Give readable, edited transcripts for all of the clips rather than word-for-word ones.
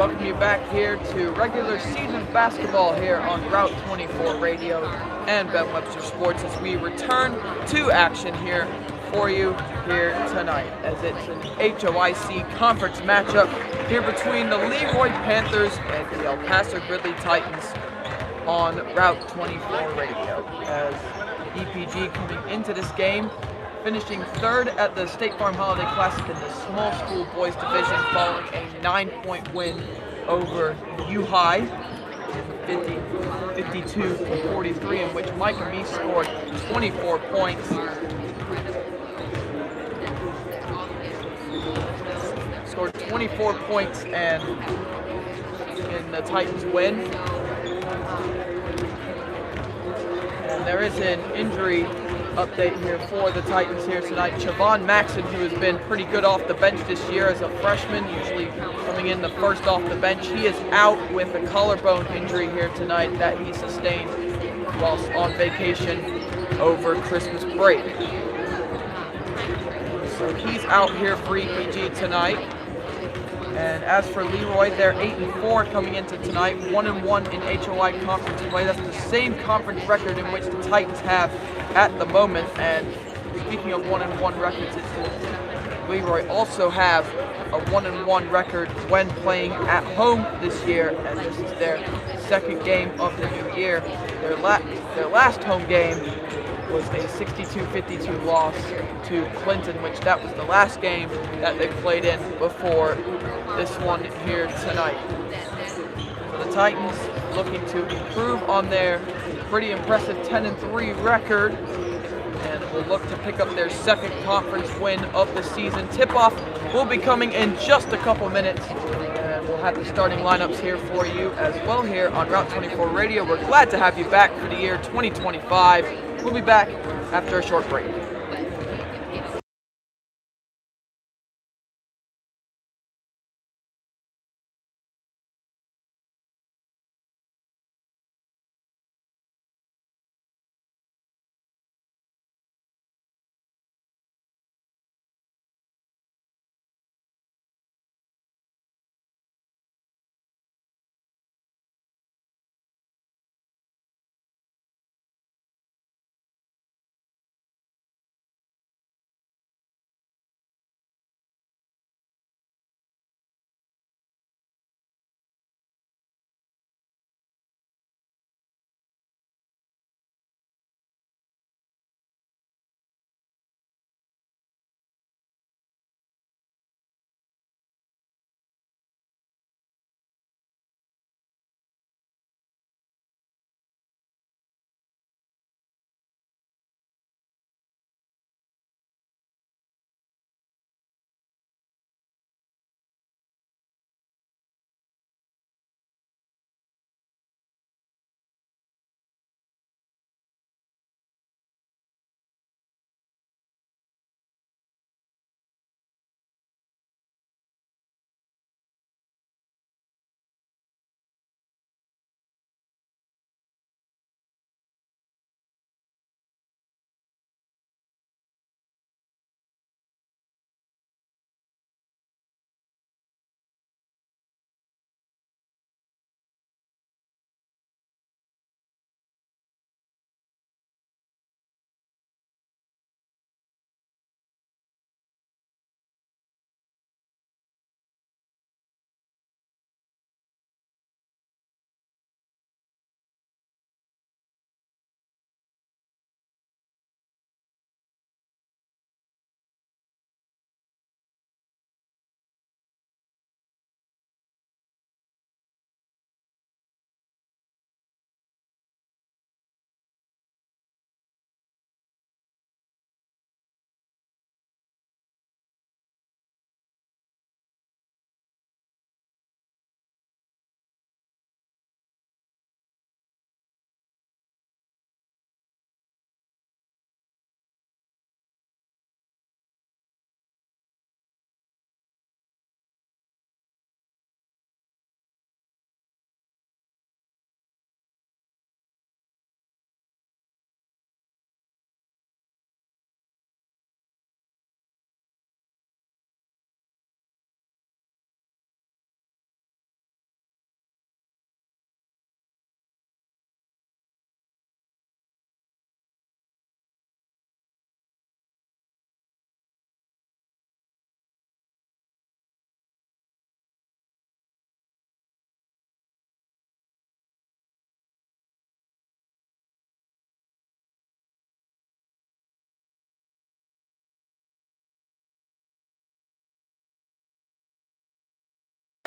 welcome you back here to regular season basketball here on Route 24 Radio and Ben Webster Sports as we return to action here for you here tonight, as it's an HOIC conference matchup here between the Leroy Panthers and the El Paso Gridley Titans on Route 24 Radio, as EPG coming into this game finishing third at the State Farm Holiday Classic in the small school boys division following a 9-point win over U-High, 52-43, in which Mike and me scored 24 points. Scored 24 points and in the Titans win. And there is an injury update here for the Titans here tonight. Chavon Maxson, who has been pretty good off the bench this year as a freshman, usually coming in the first off the bench. He is out with a collarbone injury here tonight that he sustained whilst on vacation over Christmas break. So he's out here for EPG tonight. And as for Leroy, they're 8-4 coming into tonight, 1-1 in HOI conference play. That's the same conference record in which the Titans have at the moment. And speaking of 1-1 records, Leroy also have a 1-1 record when playing at home this year, and this is their second game of the new year. Their last home game was a 62-52 loss to Clinton, which that was the last game that they played in before this one here tonight. So the Titans looking to improve on their pretty impressive 10-3 record, and will look to pick up their second conference win of the season. Tip-off will be coming in just a couple minutes, and we'll have the starting lineups here for you as well here on Route 24 Radio. We're glad to have you back for the year 2025. We'll be back after a short break.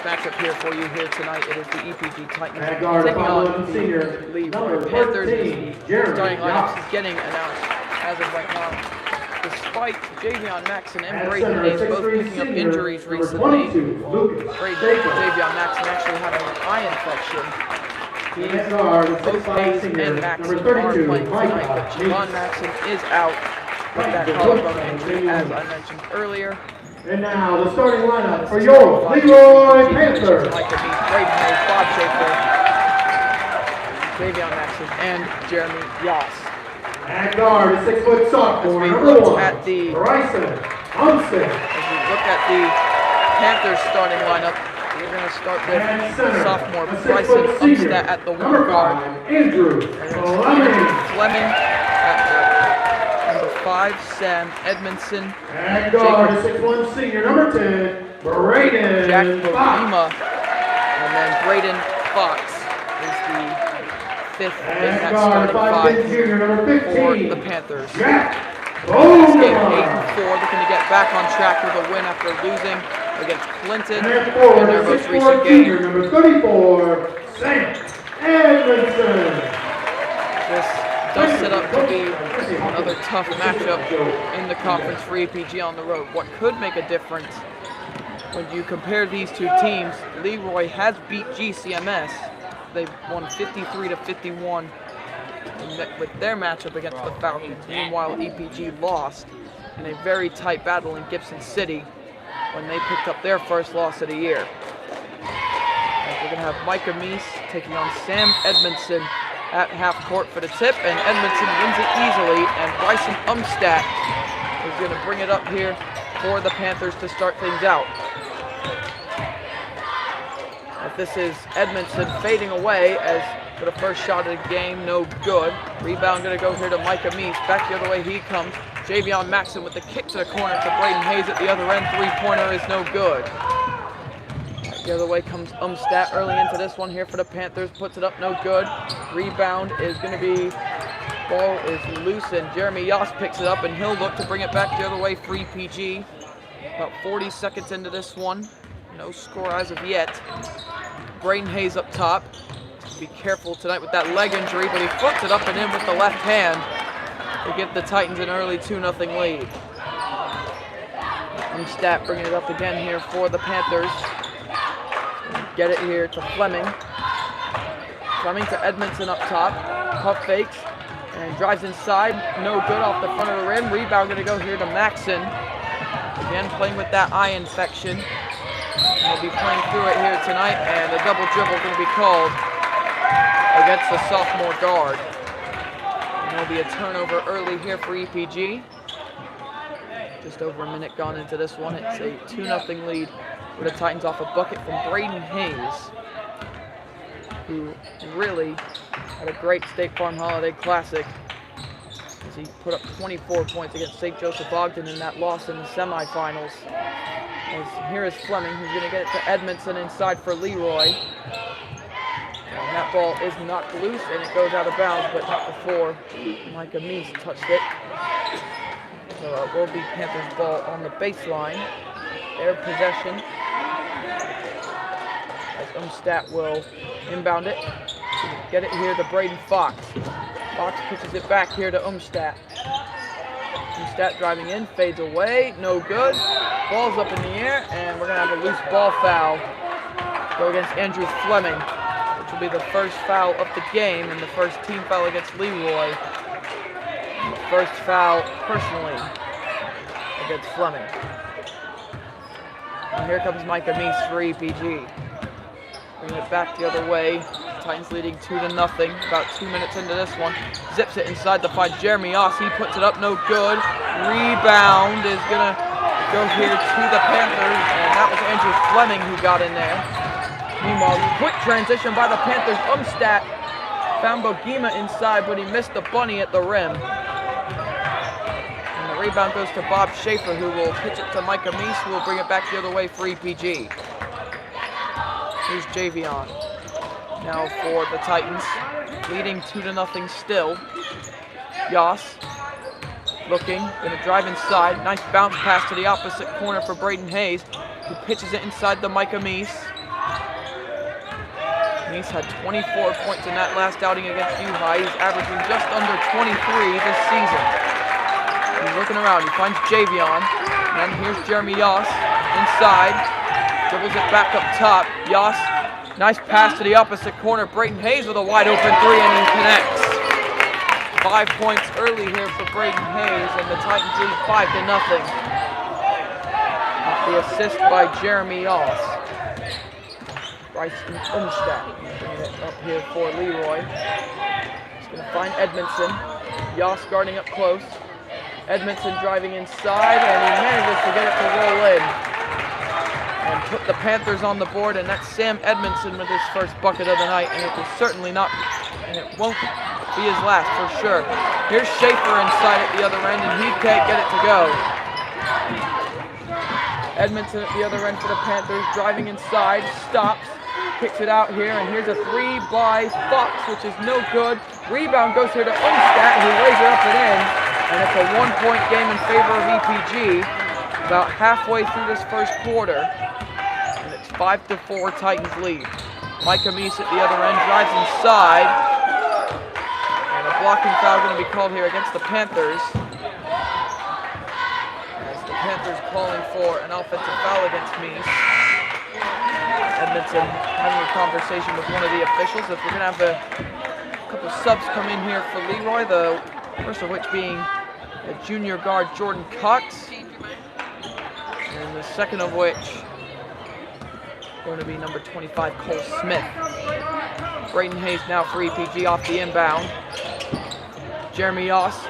matchup here for you here tonight. It is the EPG Titans At guard, taking on 5'11" senior, the Leroy number Panthers. 14, The starting lineup Jeremy is getting announced as of right now. Despite Javion Maxon and At Braden center, Hayes both 6'3" picking up senior, injuries number recently, 22, Lucas Javion Maxon actually having an eye infection. At guard, Both 6'5" Hayes senior, and Maxon number are 32, playing tonight, Micah but Javon Maxon is out with that collarbone injury, as I mentioned earlier. And now the starting lineup for your Leroy Panthers. Micah Meese, Braden Hayes, Bob Schaefer, Javion Maxon, and Jeremy Yoss. At guard, 6' sophomore, As we number look 1, at the Bryson Umstead. As we look at the Panthers starting lineup, we're going to start with At center, sophomore a 6' Bryson senior, Umstead at the number one guard. 5, Andrew Fleming at the number 5, Sam Edmondson. At guard, 6'1" senior, number 10, Braden Jack Fox. Bogima. And then Braden Fox is the 5th in At that guard, starting 5'10" junior, number for 15, the Panthers. Jack This game Bogima. 8-4, looking to get back on track with a win after losing against Clinton And at in forward, their most 6'4" recent junior, game. number 34, Sam Edmondson. This does set up to be another tough matchup in the conference for EPG on the road. What could make a difference when you compare these two teams, Leroy has beat GCMS. They've won 53-51 with their matchup against the Falcons. Meanwhile, EPG lost in a very tight battle in Gibson City when they picked up their first loss of the year. We're going to have Micah Meese taking on Sam Edmondson at half court for the tip, and Edmondson wins it easily, and Bryson Umstead is going to bring it up here for the Panthers to start things out. As this is Edmondson fading away as for the first shot of the game, no good. Rebound going to go here to Micah Meese. Back the other way he comes. Javion Maxon with the kick to the corner to Braden Hayes at the other end. Three-pointer is no good. The other way comes Umstead early into this one here for the Panthers. Puts it up, no good. Rebound is going to be, ball is loose, and Jeremy Yoss picks it up, and he'll look to bring it back the other way for EPG. About 40 seconds into this one. No score as of yet. Braden Hayes up top. Be careful tonight with that leg injury, but he flips it up and in with the left hand to give the Titans an early 2-0 lead. Umstead bringing it up again here for the Panthers. Get it here to Fleming. Fleming to Edmondson up top. Puff fakes and drives inside. No good off the front of the rim. Rebound going to go here to Maxon. Again, playing with that eye infection. He'll be playing through it here tonight, and a double dribble going to be called against the sophomore guard. And there'll be a turnover early here for EPG. Just over a minute gone into this one. It's a 2-0 lead with the Titans off a bucket from Braden Hayes, who really had a great State Farm Holiday Classic as he put up 24 points against St. Joseph Ogden in that loss in the semifinals. As here is Fleming, who's going to get it to Edmondson inside for Leroy. And that ball is knocked loose and it goes out of bounds, but not before Micah Meese touched it. So it will be Panthers ball on the baseline. Their possession. As Umstead will inbound it. Get it here to Braden Fox. Fox pitches it back here to Umstead. Umstead driving in, fades away, no good. Ball's up in the air, and we're going to have a loose ball foul go against Andrew Fleming, which will be the first foul of the game and the first team foul against Leroy. And the first foul personally against Fleming. And here comes Micah Meese for EPG. Bringing it back the other way. Titans leading 2-0. About 2 minutes into this one. Zips it inside to find Jeremy Yoss. He puts it up, no good. Rebound is going to go here to the Panthers. And that was Andrew Fleming who got in there. Meanwhile, quick transition by the Panthers. Umstead found Bogima inside, but he missed the bunny at the rim. And the rebound goes to Bob Schaefer, who will pitch it to Micah Meese, who will bring it back the other way for EPG. Here's Javion. Now for the Titans, leading 2-0 still. Yoss looking, gonna drive inside. Nice bounce pass to the opposite corner for Braden Hayes, who pitches it inside to Micah Meese. Meese had 24 points in that last outing against U-High. He's averaging just under 23 this season. He's looking around. He finds Javion. And then here's Jeremy Yoss inside. Dribbles it back up top. Yoss, nice pass to the opposite corner. Brayden Hayes with a wide open three, and he connects. 5 points early here for Brayden Hayes, and the Titans lead 5-0. The assist by Jeremy Yoss. Bryson Umstadt bringing it up here for Leroy. He's going to find Edmondson. Yoss guarding up close. Edmondson driving inside, and he manages to get it to roll in and put the Panthers on the board, and that's Sam Edmondson with his first bucket of the night, and it will certainly not, and it won't be his last for sure. Here's Schaefer inside at the other end, and he can't get it to go. Edmondson at the other end for the Panthers, driving inside, stops, kicks it out here, and here's a three by Fox, which is no good. Rebound goes here to Umstadt, who lays it up and in, and it's a 1-point game in favor of EPG. About halfway through this first quarter, and it's 5-4 Titans lead. Micah Meese at the other end drives inside, and a blocking foul going to be called here against the Panthers. Panthers calling for an offensive foul against Meese. Edmondson having a conversation with one of the officials. If we're going to have a couple subs come in here for Leroy, the first of which being a junior guard Jordan Cox, and the second of which going to be number 25 Cole Smith. Brayden Hayes now for EPG off the inbound. Jeremy Yoss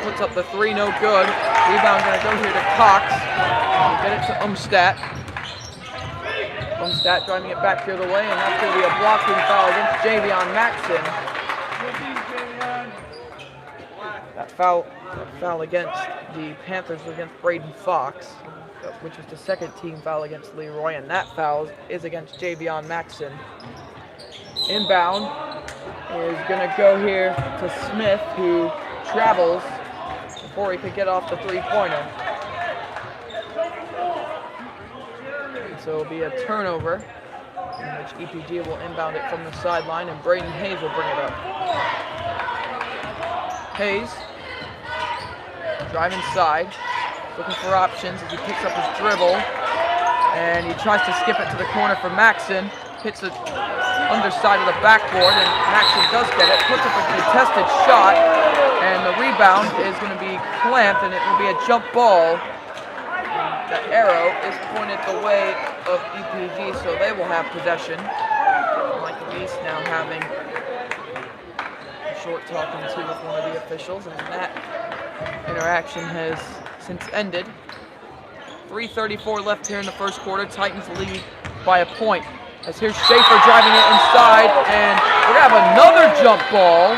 puts up the three, no good. Rebound going to go here to Cox. We'll get it to Umstadt. Umstadt driving it back the other way, and that's going to be a blocking foul against Javion Maxson. That foul against the Panthers was against Braden Fox, which was the second team foul against Leroy, and that foul is against Javion Maxson. Inbound is going to go here to Smith, who travels before he could get off the three-pointer. So it'll be a turnover in which EPG will inbound it from the sideline, and Brayden Hayes will bring it up. Hayes, drive inside, looking for options as he picks up his dribble, and he tries to skip it to the corner for Maxson. Hits the underside of the backboard, and Maxson does get it, puts up a contested shot, and the rebound is going to be clamped, and it will be a jump ball. The arrow is pointed the way of EPG, so they will have possession. Micah Meese now having a short talking to with one of the officials, and that interaction has since ended. 3:34 left here in the first quarter. Titans lead by a point. As here's Schaefer driving it inside, and we're going to have another jump ball.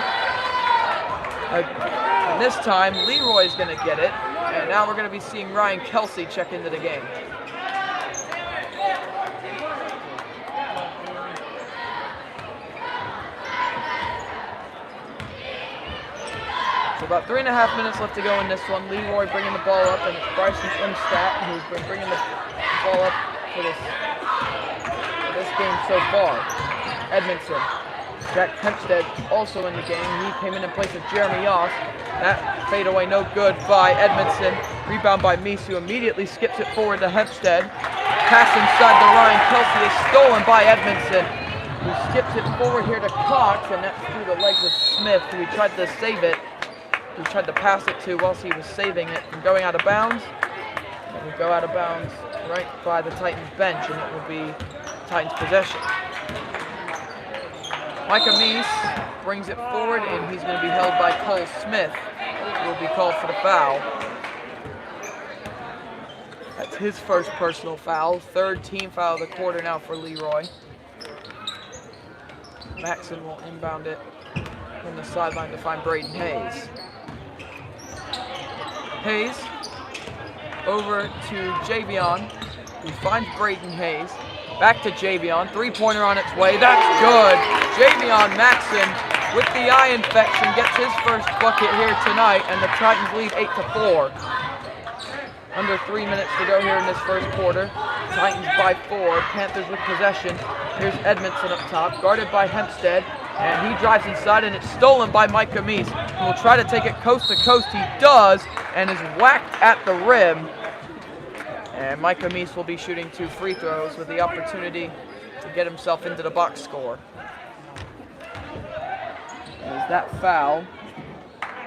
And this time, Leroy's going to get it. And now we're going to be seeing Ryan Kelsey check into the game. So about 3.5 minutes left to go in this one. Leroy bringing the ball up, and it's Bryson Umstadt who's been bringing the ball up for this game so far. Edmondson. Jack Hempstead also in the game. He came in place of Jeremy Yoss. That fadeaway no good by Edmondson. Rebound by Meese, who immediately skips it forward to Hempstead. Pass inside to Ryan Kelsey is stolen by Edmondson, who skips it forward here to Cox, and that's through the legs of Smith, who he tried to save it. He tried to pass it to whilst he was saving it from going out of bounds. It will go out of bounds right by the Titans bench, and it will be Titans possession. Micah Meese brings it forward, and he's going to be held by Cole Smith, who will be called for the foul. That's his first personal foul, third team foul of the quarter now for Leroy. Maxson will inbound it from the sideline to find Brayden Hayes. Hayes over to Javion, who finds Brayden Hayes. Back to Javion, three-pointer on its way, that's good. Javion Maxson with the eye infection gets his first bucket here tonight, and the Titans lead 8-4. Under 3 minutes to go here in this first quarter. Titans by 4. Panthers with possession. Here's Edmondson up top, guarded by Hempstead. And he drives inside, and it's stolen by Micah Meese, who will try to take it coast to coast. He does, and is whacked at the rim. And Micah Meese will be shooting 2 free throws with the opportunity to get himself into the box score. As that foul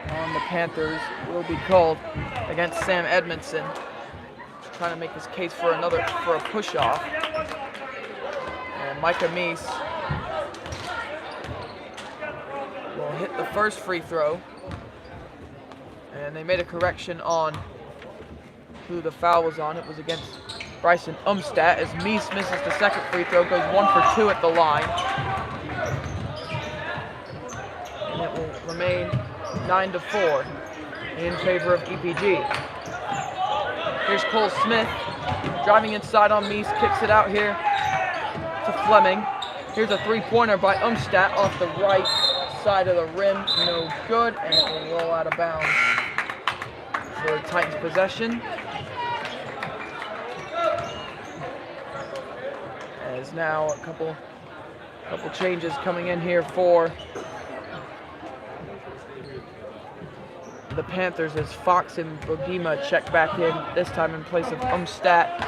on the Panthers will be called against Sam Edmondson. He's trying to make his case for a push-off. And Micah Meese will hit the first free throw. And they made a correction on who the foul was on. It was against Bryson Umstadt, as Meese misses the second free throw, goes 1 for 2 at the line. And it will remain 9-4 in favor of EPG. Here's Cole Smith driving inside on Meese, kicks it out here to Fleming. Here's a three-pointer by Umstadt off the right side of the rim, no good, and it will roll out of bounds for Titans possession. As now a couple changes coming in here for the Panthers, as Fox and Bogema check back in, this time in place of Umstadt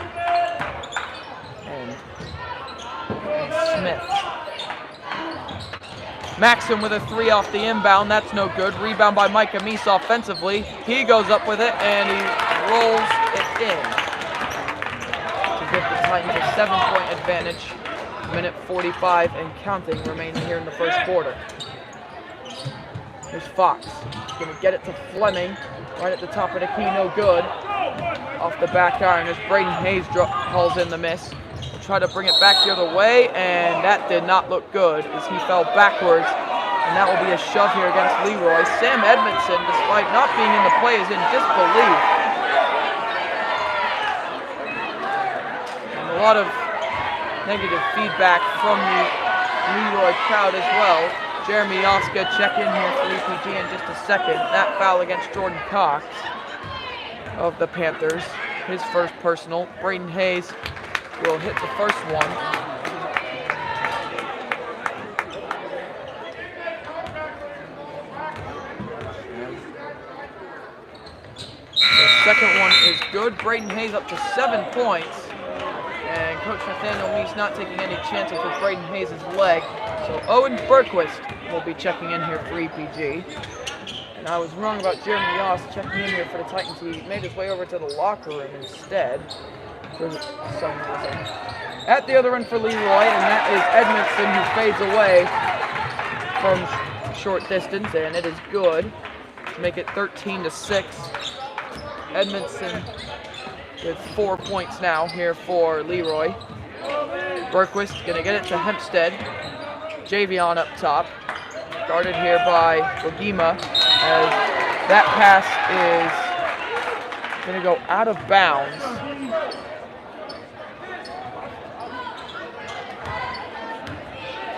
and Smith. Maxson with a 3 off the inbound, that's no good. Rebound by Micah Meese offensively. He goes up with it and he rolls it in to give the Titans a 7-point advantage. Minute 45 and counting remaining here in the first quarter. Here's Fox, gonna get it to Fleming, right at the top of the key, no good. Off the back iron as Braden Hayes hauls in the miss. We'll try to bring it back the other way, and that did not look good as he fell backwards. And that will be a shove here against Leroy. Sam Edmondson, despite not being in the play, is in disbelief. And a lot of negative feedback from the Leroy crowd as well. Jeremy Oska check in here for EPG in just a second. That foul against Jordan Cox of the Panthers, his first personal. Braden Hayes will hit the first one. The second one is good. Braden Hayes up to 7 points. And Coach Nathaniel Meese not taking any chances with Braden Hayes' leg. So Owen Berquist will be checking in here for EPG. And I was wrong about Jeremy Yoss checking in here for the Titans. He made his way over to the locker room instead for some reason. At the other end for Leroy, and that is Edmondson, who fades away from short distance, and it is good to make it 13-6. Edmondson with 4 points now here for Leroy. Berquist gonna get it to Hempstead. Javion up top, guarded here by Bogema, as that pass is gonna go out of bounds.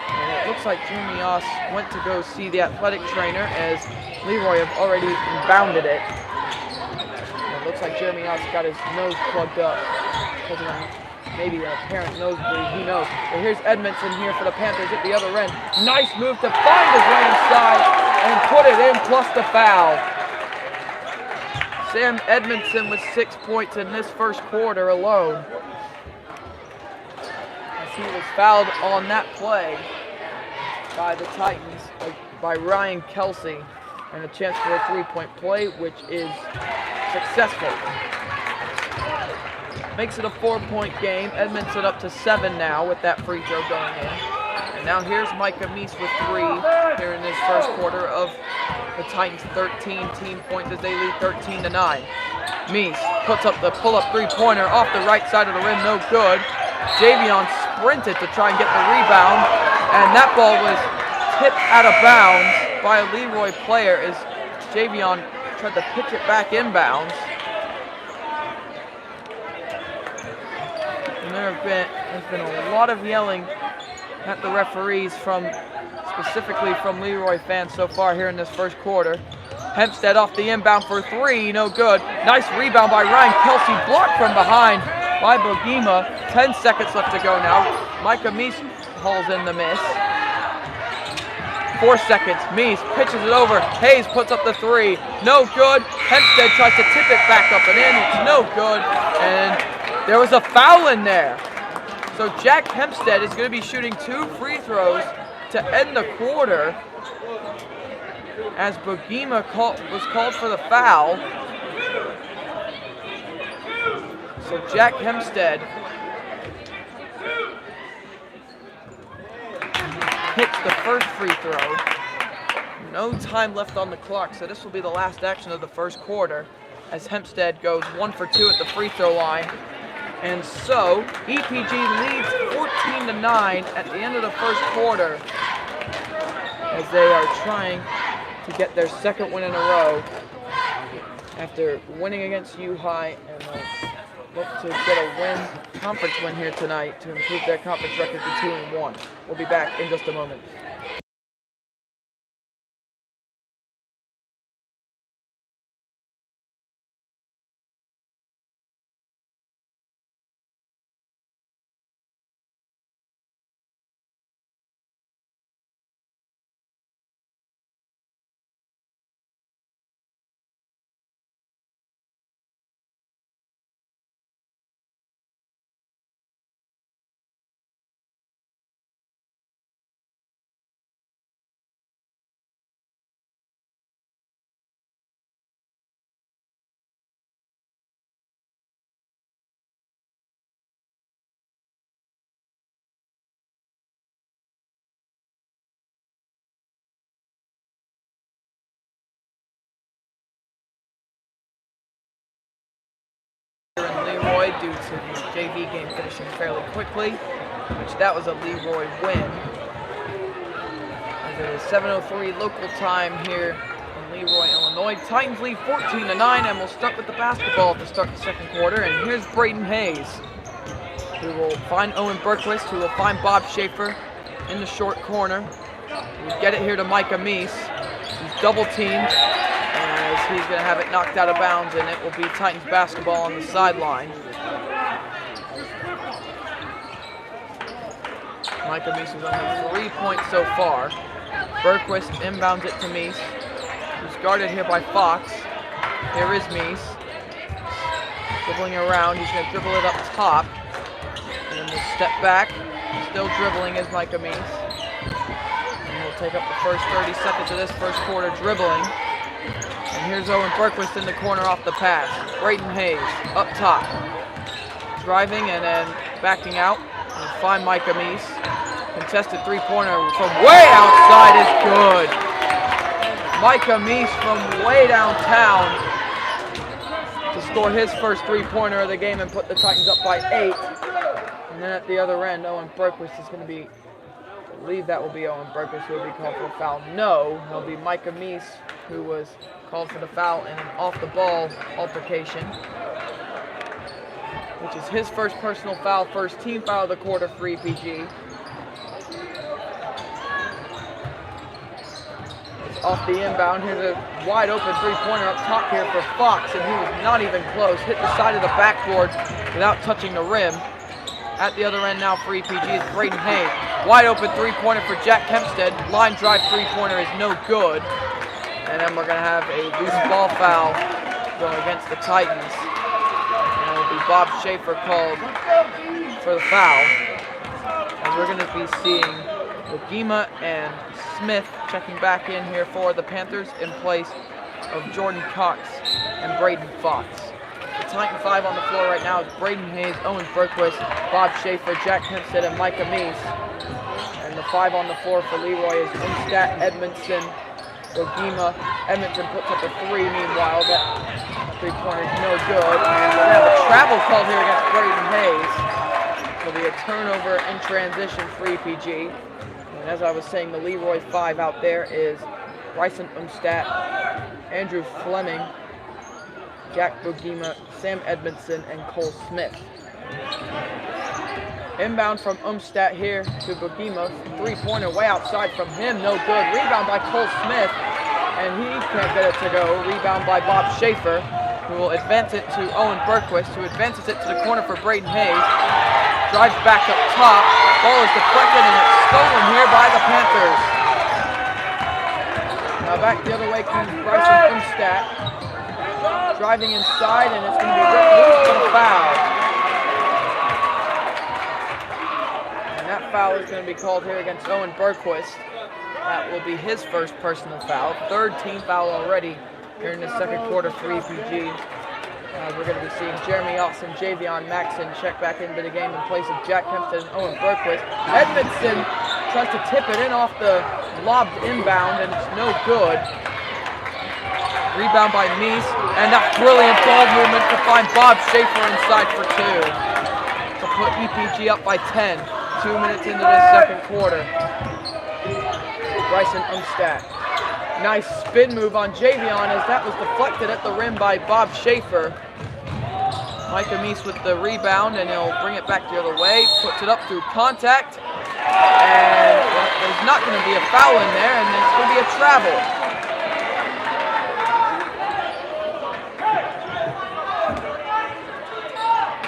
And it looks like Jeremy Yoss went to go see the athletic trainer, as Leroy have already inbounded it. It looks like Jeremy Yoss got his nose plugged up, maybe a apparent nosebleed, who knows. But here's Edmondson here for the Panthers at the other end. Nice move to find his way inside and put it in, plus the foul. Sam Edmondson with 6 points in this first quarter alone, as he was fouled on that play by the Titans, by Ryan Kelsey, and a chance for a 3-point play, which is successful. Makes it a 4-point game. Edmondson up to 7 now with that free throw going in. And now here's Micah Meese with 3 here in this first quarter of the Titans' 13 team points as they lead 13-9. Meese puts up the pull-up three-pointer off the right side of the rim, no good. Javion sprinted to try and get the rebound, and that ball was tipped out of bounds by a Leroy player as Javion tried to pitch it back inbounds. And there's been a lot of yelling at the referees, specifically from Leroy fans so far here in this first quarter. Hempstead off the inbound for 3, no good. Nice rebound by Ryan Kelsey, blocked from behind by Bogema. 10 seconds left to go now. Micah Meese hauls in the miss. 4 seconds. Meese pitches it over. Hayes puts up the 3. No good. Hempstead tries to tip it back up and in. It's no good. And there was a foul in there. So Jack Hempstead is going to be shooting 2 free throws to end the quarter, as Bogema was called for the foul. So Jack Hempstead hits the first free throw. No time left on the clock, so this will be the last action of the first quarter, as Hempstead goes 1 for 2 at the free throw line. And so EPG leads 14-9 at the end of the first quarter, as they are trying to get their second win in a row after winning against U High, and look to get a conference win here tonight to improve their conference record to 2-1. We'll be back in just a moment. In Leroy due to the JV game finishing fairly quickly, which that was a Leroy win. As it is 7:03 local time here in Leroy, Illinois. Titans lead 14-9, and we'll start with the basketball to start the second quarter. And here's Braden Hayes, who will find Owen Berquist, who will find Bob Schaefer in the short corner. We get it here to Micah Meese, who's double teamed, as he's going to have it knocked out of bounds, and it will be Titans basketball on the sideline. Micah Meese is only 3 points so far. Berquist inbounds it to Meese, who's guarded here by Fox. Here is Meese, dribbling around. He's going to dribble it up top, and then we'll step back. Still dribbling is Micah Meese. And we'll take up the first 30 seconds of this first quarter dribbling. And here's Owen Berquist in the corner off the pass. Braden Hayes up top, driving and then backing out. We'll find Micah Meese. Contested three-pointer from way outside is good. Micah Meese from way downtown to score his first three-pointer of the game and put the Titans up by 8. And then at the other end, Owen Berquist is going to be, I believe that will be Owen Berquist who will be called for a foul. No, it'll be Micah Meese who was called for the foul in an off-the-ball altercation, which is his first personal foul, first team foul of the quarter for EPG. It's off the inbound. Here's a wide open three-pointer up top here for Fox, and he was not even close. Hit the side of the backboard without touching the rim. At the other end now for EPG is Braden Hayes. Wide open three-pointer for Jack Hempstead. Line drive three-pointer is no good. And then we're going to have a loose ball foul going against the Titans. And it'll be Bob Schaefer called for the foul. And we're going to be seeing Bogema and Smith checking back in here for the Panthers in place of Jordan Cox and Braden Fox. The Titan 5 on the floor right now is Braden Hayes, Owen Berquist, Bob Schaefer, Jack Hempstead, and Micah Meese. And the 5 on the floor for Leroy is Umstadt, Edmondson, Bogema. Edmondson puts up a 3, meanwhile. That three-pointer is no good. And we're going to have a travel called here against Braden Hayes. It'll be a turnover in transition for EPG. And as I was saying, the Leroy 5 out there is Bryson Umstadt, Andrew Fleming, Jack Bogema, Sam Edmondson, and Cole Smith. Inbound from Umstadt here to Bogema. Three-pointer way outside from him. No good. Rebound by Cole Smith. And he can't get it to go. Rebound by Bob Schaefer. who will advance it to Owen Berquist, who advances it to the corner for Braden Hayes. Drives back up top. Ball is deflected and it's stolen here by the Panthers. Now back the other way comes Bryson Umstadt. Driving inside, and it's going to be ripped loose for the foul. And that foul is going to be called here against Owen Berquist. That will be his first personal foul. Third team foul already here in the second quarter for EPG. We're going to be seeing Jeremy Austin, Javion Maxson check back into the game in place of Jack Kempston and Owen Berquist. Edmondson tries to tip it in off the lobbed inbound, and it's no good. Rebound by Meese, and that brilliant ball movement to find Bob Schaefer inside for two to put EPG up by 10. 2 minutes into the second quarter. Bryson Umstadt. Nice spin move on Javion as that was deflected at the rim by Bob Schaefer. Micah Meese with the rebound, and he'll bring it back the other way. Puts it up through contact. And there's not going to be a foul in there, and it's going to be a travel.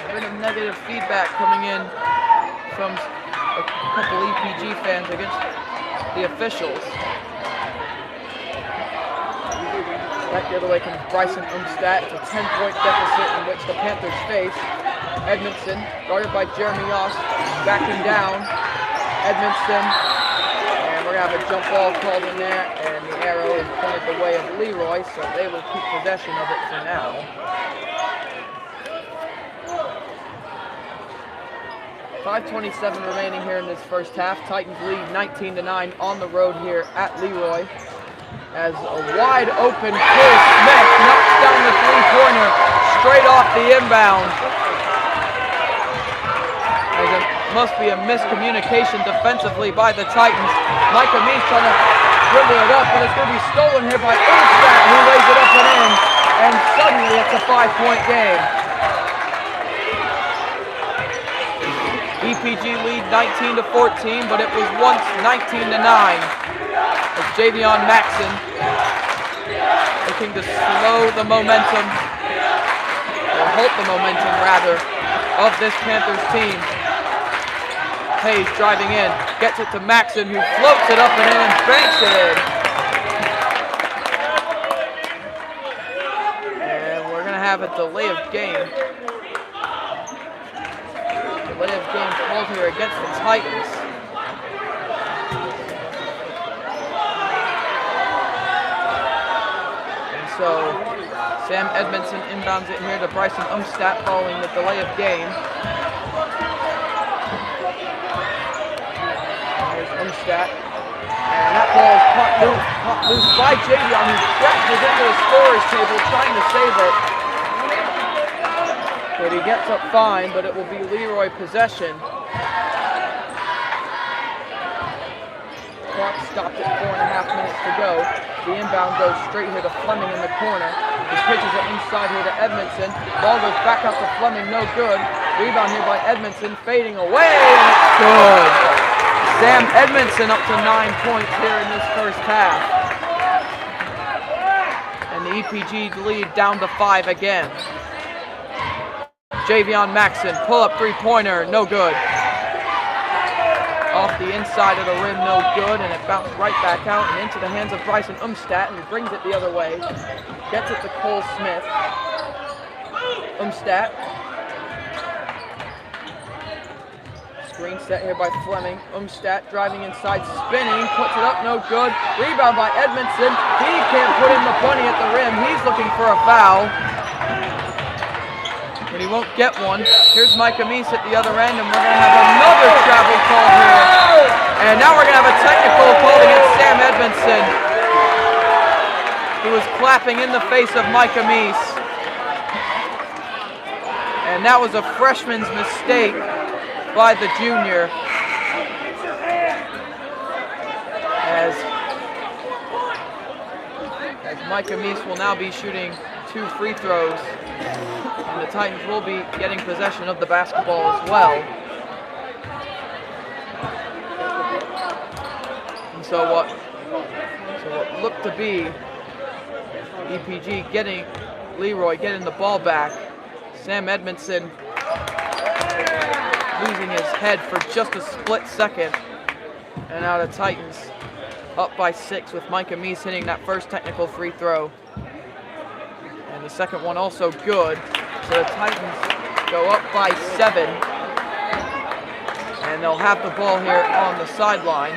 A bit of negative feedback coming in from a couple EPG fans against the officials. Back the other way comes Bryson Umstadt. It's a 10-point deficit in which the Panthers face. Edmondson, guarded by Jeremy Yost, backing down. Edmondson, and we're going to have a jump ball called in there, and the arrow is pointed the way of Leroy, so they will keep possession of it for now. .5:27 remaining here in this first half. Titans lead 19-9 on the road here at Leroy. As a wide open Cole Smith knocks down the three-pointer straight off the inbound. As it must be a miscommunication defensively by the Titans. Micah Meese trying to dribble it up, but it's going to be stolen here by Umstadt, who lays it up and in. And suddenly it's a 5-point game. EPG lead 19-14, but it was once 19-9. As Javion Maxson looking to slow the momentum, or halt the momentum rather, of this Panthers team. Hayes driving in, gets it to Maxson, who floats it up and in and banks it in. And we're going to have a delay of game. Delay of game called here against the Titans. So Sam Edmondson inbounds it here to Bryson Umstadt following the delay of game. There's Umstadt. And that ball is caught loose by Javion, who crashes into the scorer's table trying to save it. But he gets up fine, but it will be Leroy possession. Clock stopped at 4.5 minutes to go. The inbound goes straight here to Fleming in the corner. He pitches it inside here to Edmondson. Ball goes back out to Fleming, no good. Rebound here by Edmondson, fading away, and it's good. Sam Edmondson up to 9 points here in this first half. And the EPG lead down to 5 again. Javion Maxson, pull-up three-pointer, no good. Off the inside of the rim, no good, and it bounced right back out and into the hands of Bryson Umstadt, and brings it the other way. Gets it to Cole Smith. Umstadt. Screen set here by Fleming. Umstadt driving inside, spinning, puts it up, no good. Rebound by Edmondson. He can't put in the bunny at the rim. He's looking for a foul, but he won't get one. Here's Micah Meese at the other end, and we're going to have another travel call here. And now we're going to have a technical call against Sam Edmondson, who was clapping in the face of Micah Meese. And that was a freshman's mistake by the junior. As Micah Meese will now be shooting 2 free throws. And the Titans will be getting possession of the basketball as well. And so what looked to be EPG getting Leroy getting the ball back. Sam Edmondson losing his head for just a split second. And now the Titans up by 6 with Micah Meese hitting that first technical free throw. And the second one also good. So the Titans go up by 7. And they'll have the ball here on the sideline.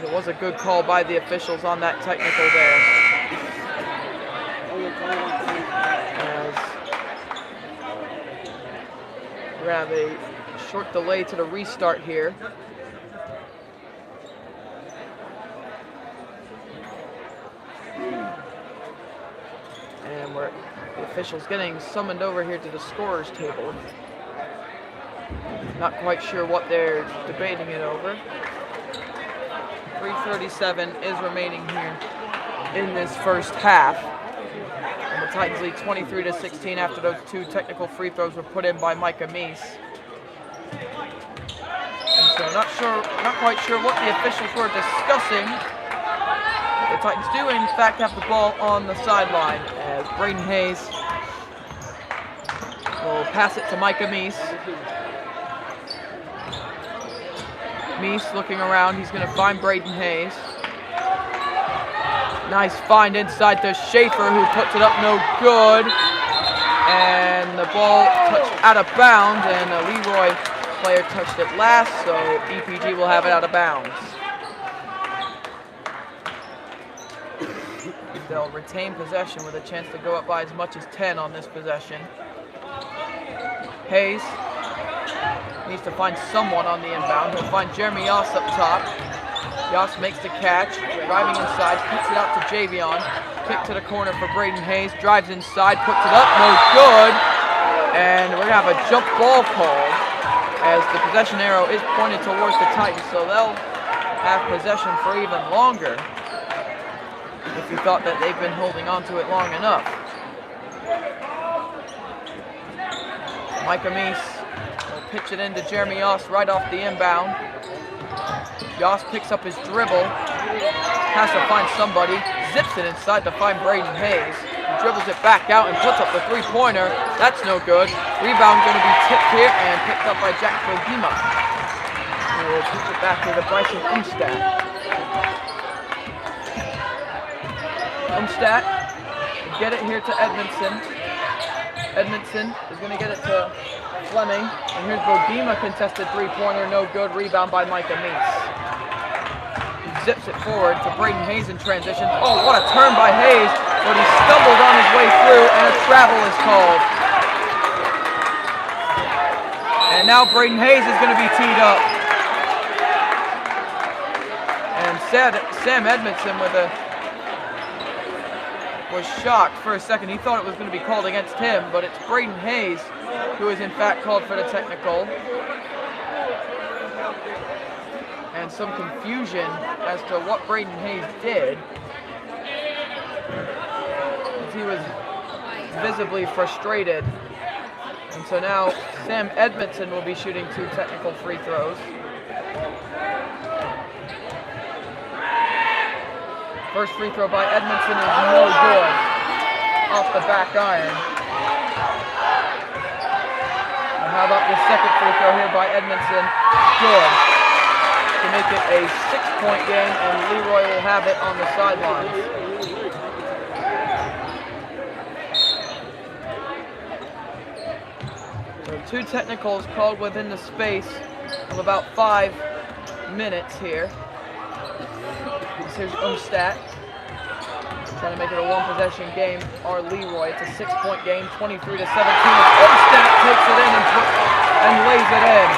It was a good call by the officials on that technical there. As we're going to have a short delay to the restart here. And the officials getting summoned over here to the scorer's table. Not quite sure what they're debating it over. 3:37 is remaining here in this first half. And the Titans lead 23-16 after those 2 technical free throws were put in by Micah Meese. And so not quite sure what the officials were discussing. The Titans do in fact have the ball on the sideline as Braden Hayes will pass it to Micah Meese. Meese looking around, he's going to find Braden Hayes. Nice find inside to Schaefer, who puts it up no good. And the ball touched out of bounds, and a Leroy player touched it last, so EPG will have it out of bounds. They'll retain possession with a chance to go up by as much as 10 on this possession. Hayes needs to find someone on the inbound. He'll find Jeremy Yoss up top. Yoss makes the catch, driving inside, kicks it out to Javion. Kick to the corner for Braden Hayes, drives inside, puts it up, no good. And we're gonna have a jump ball called as the possession arrow is pointed towards the Titans, so they'll have possession for even longer if you thought that they've been holding on to it long enough. Micah Meese will pitch it into Jeremy Yoss right off the inbound. Yoss picks up his dribble, has to find somebody, zips it inside to find Braden Hayes. He dribbles it back out and puts up the 3-pointer. That's no good. Rebound going to be tipped here and picked up by Jack Bogima. He will pitch it back here to Bryson Umstadt. Umstadt will get it here to Edmondson. Edmondson is going to get it to Fleming. And here's Bogima, contested 3-pointer, no good. Rebound by Micah Meese. He zips it forward to Braden Hayes in transition. Oh, what a turn by Hayes, but he stumbled on his way through and a travel is called. And now Braden Hayes is going to be teed up. And Sam Edmondson was shocked for a second. He thought it was going to be called against him, but it's Braden Hayes who is in fact called for the technical. And some confusion as to what Braden Hayes did, as he was visibly frustrated. And so now Sam Edmondson will be shooting 2 technical free throws. First free throw by Edmondson is no good. Off the back iron. And how about the second free throw here by Edmondson? Good. To make it a 6-point game, and Leroy will have it on the sidelines. So 2 technicals called within the space of about 5 minutes here. Here's Umstadt, trying to make it a 1-possession game. Or Leroy, it's a 6-point game, 23-17. Umstadt takes it in and lays it in.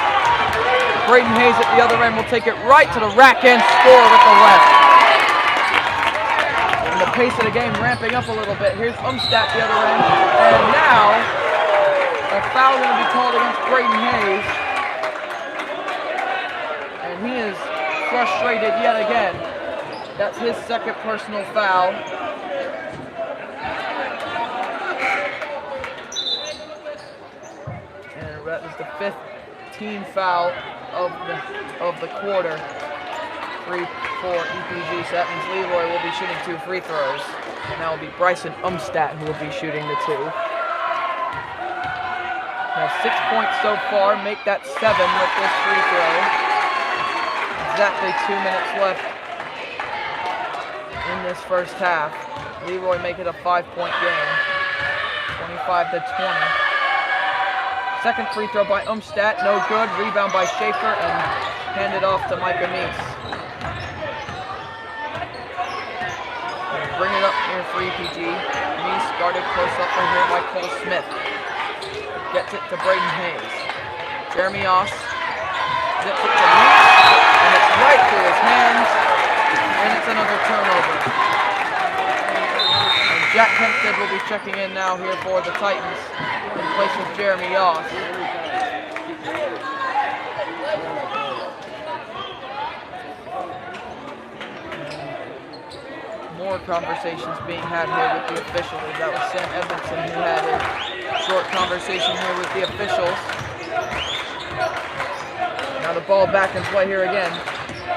Braden Hayes at the other end will take it right to the rack and score with the left. And the pace of the game ramping up a little bit. Here's Umstadt the other end, and now a foul going to be called against Braden Hayes, and he is frustrated yet again. That's his second personal foul. And that is the 5th team foul of the quarter. free for EPG, so that means Leroy will be shooting 2 free throws. And that will be Bryson Umstadt who will be shooting the 2. Now 6 points so far, make that 7 with this free throw. Exactly 2 minutes left in this first half. Leroy make it a 5-point game, 25-20. Second free throw by Umstadt, no good. Rebound by Schaefer and handed off to Micah Meese. Bring it up here for EPG. Meese guarded close up right here by Cole Smith. Gets it to Braden Hayes. Jeremy Oss zips it to Meese, and it's right through his hands, and it's another turnover. And Jack Hempstead will be checking in now here for the Titans in place of Jeremy Oss. More conversations being had here with the officials. That was Sam Edmondson who had a short conversation here with the officials. Now the ball back in play here again.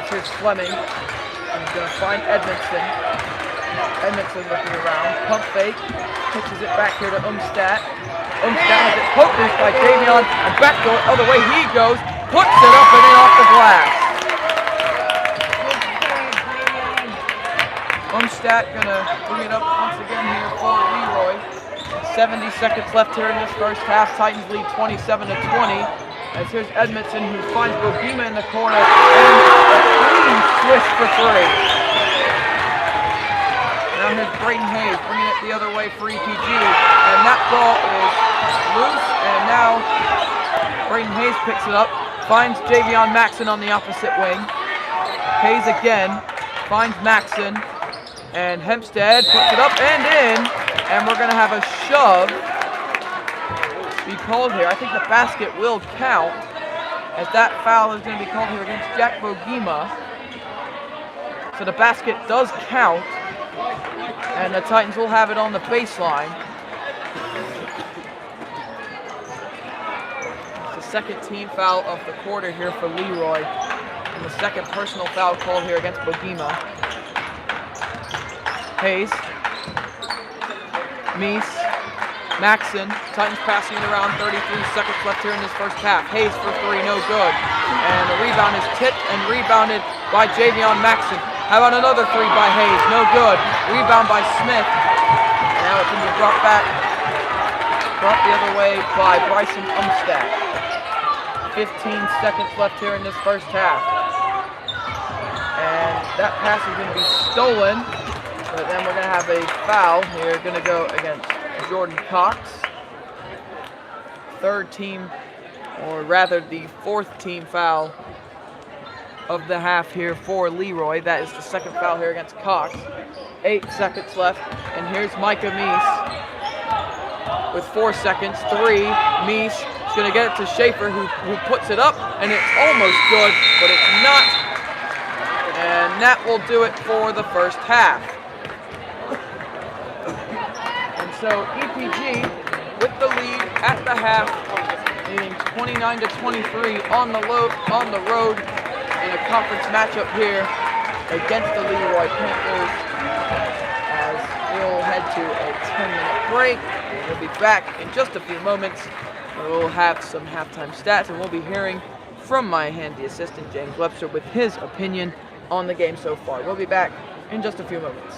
Here's Fleming. He's going to find Edmondson. Edmondson looking around. Pump fake. Pitches it back here to Umstadt. Umstadt has it poked by Davion. And backdoor, other way he goes. Puts it up and in off the glass. Umstadt gonna bring it up once again here for Leroy. 70 seconds left here in this first half. Titans lead 27-20. As here's Edmondson who finds Bogima in the corner and a clean swish for 3. Now here's Braden Hayes bringing it the other way for EPG, and that ball is loose. And now Braden Hayes picks it up, finds Javion Maxson on the opposite wing. Hayes again finds Maxson. And Hempstead puts it up and in, and we're going to have a shove be called here. I think the basket will count, as that foul is going to be called here against Jack Bogima. So the basket does count, and the Titans will have it on the baseline. It's the second team foul of the quarter here for Leroy, and the second personal foul called here against Bogima. Hayes, Meese, Maxson, Titans passing it around, 33 seconds left here in this first half. Hayes for 3, no good. And the rebound is tipped and rebounded by Javion Maxson. How about another 3 by Hayes? No good. Rebound by Smith. And now it can be brought the other way by Bryson Umstadt. 15 seconds left here in this first half. And that pass is going to be stolen. But then we're going to have a foul here, going to go against Jordan Cox. Third team, or rather the 4th team foul of the half here for Leroy. That is the second foul here against Cox. 8 seconds left, and here's Micah Meese with 4 seconds. 3, Meese is going to get it to Schaefer, who puts it up, and it's almost good, but it's not. And that will do it for the first half. So EPG with the lead at the half, leading 29-23 on the road in a conference matchup here against the Leroy Panthers. As we'll head to a 10-minute break. We'll be back in just a few moments. We'll have some halftime stats, and we'll be hearing from my handy assistant James Webster with his opinion on the game so far. We'll be back in just a few moments.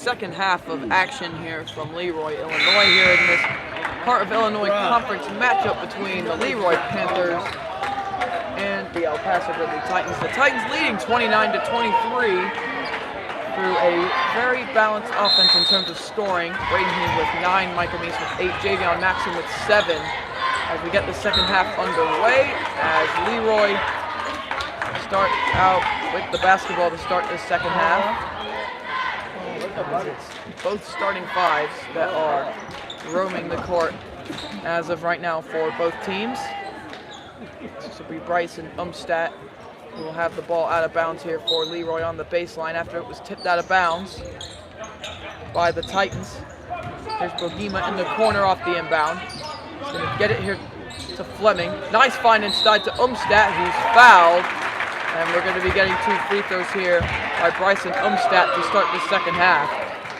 second half of action here from Leroy, Illinois, here in this part of Illinois Conference matchup between the Leroy Panthers and the El Paso Ridley Titans. The Titans leading 29-23 through a very balanced offense in terms of scoring. Braden Hayes with 9, Micah Meese with 8, Javion Maxson with 7. As we get the second half underway, as Leroy start out with the basketball to start this second half. It's both starting fives that are roaming the court as of right now for both teams. This will be Bryson Umstadt, who will have the ball out of bounds here for Leroy on the baseline after it was tipped out of bounds by the Titans. Here's Bogema in the corner off the inbound. He's going to get it here to Fleming. Nice find inside to Umstadt, who's fouled. And we're going to be getting 2 free throws here by Bryson Umstadt to start the second half.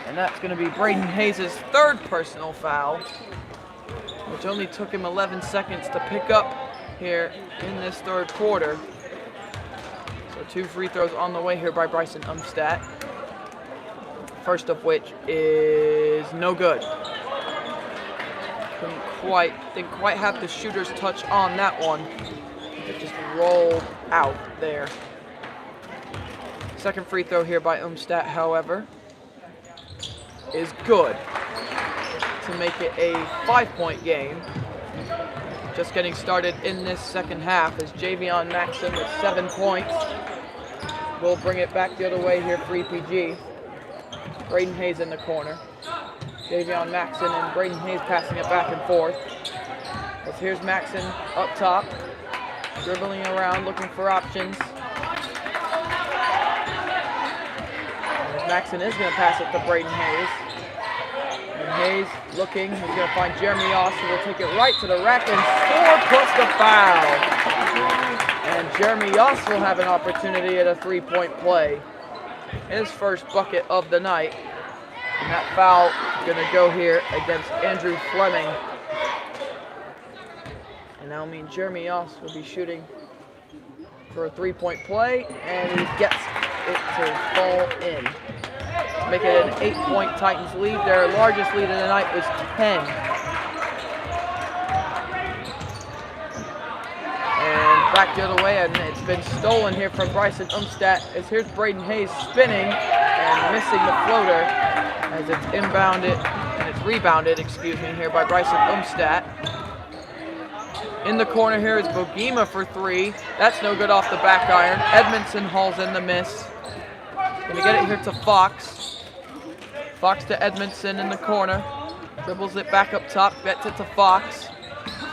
And that's going to be Braden Hayes' 3rd personal foul, which only took him 11 seconds to pick up here in this 3rd quarter. So 2 free throws on the way here by Bryson Umstadt. First of which is no good. Didn't quite have the shooter's touch on that one. It just rolled out there. Second free throw here by Umstadt, however, is good to make it a 5-point game. Just getting started in this second half is Javion Maxson with 7 points. We'll bring it back the other way here for EPG. Braden Hayes in the corner. Javion Maxson and Braden Hayes passing it back and forth. But here's Maxson up top, dribbling around, looking for options. And Maxson is going to pass it to Braden Hayes. And Hayes looking, he's going to find Jeremy Yoss, who will take it right to the rack and score plus the foul. And Jeremy Yoss will have an opportunity at a 3-point play. His first bucket of the night. And that foul is going to go here against Andrew Fleming. And that'll mean Jeremy Yoss will be shooting for a 3-point play, and he gets it to fall in. To make it an 8-point Titans lead. Their largest lead of the night was 10. And back the other way, and it's been stolen here from Bryson Umstadt. As here's Braden Hayes spinning and missing the floater as it's inbounded, and it's rebounded, here by Bryson Umstadt. In the corner here is Bogema for 3. That's no good off the back iron. Edmondson hauls in the miss. Gonna get it here to Fox. Fox to Edmondson in the corner. Dribbles it back up top, gets it to Fox.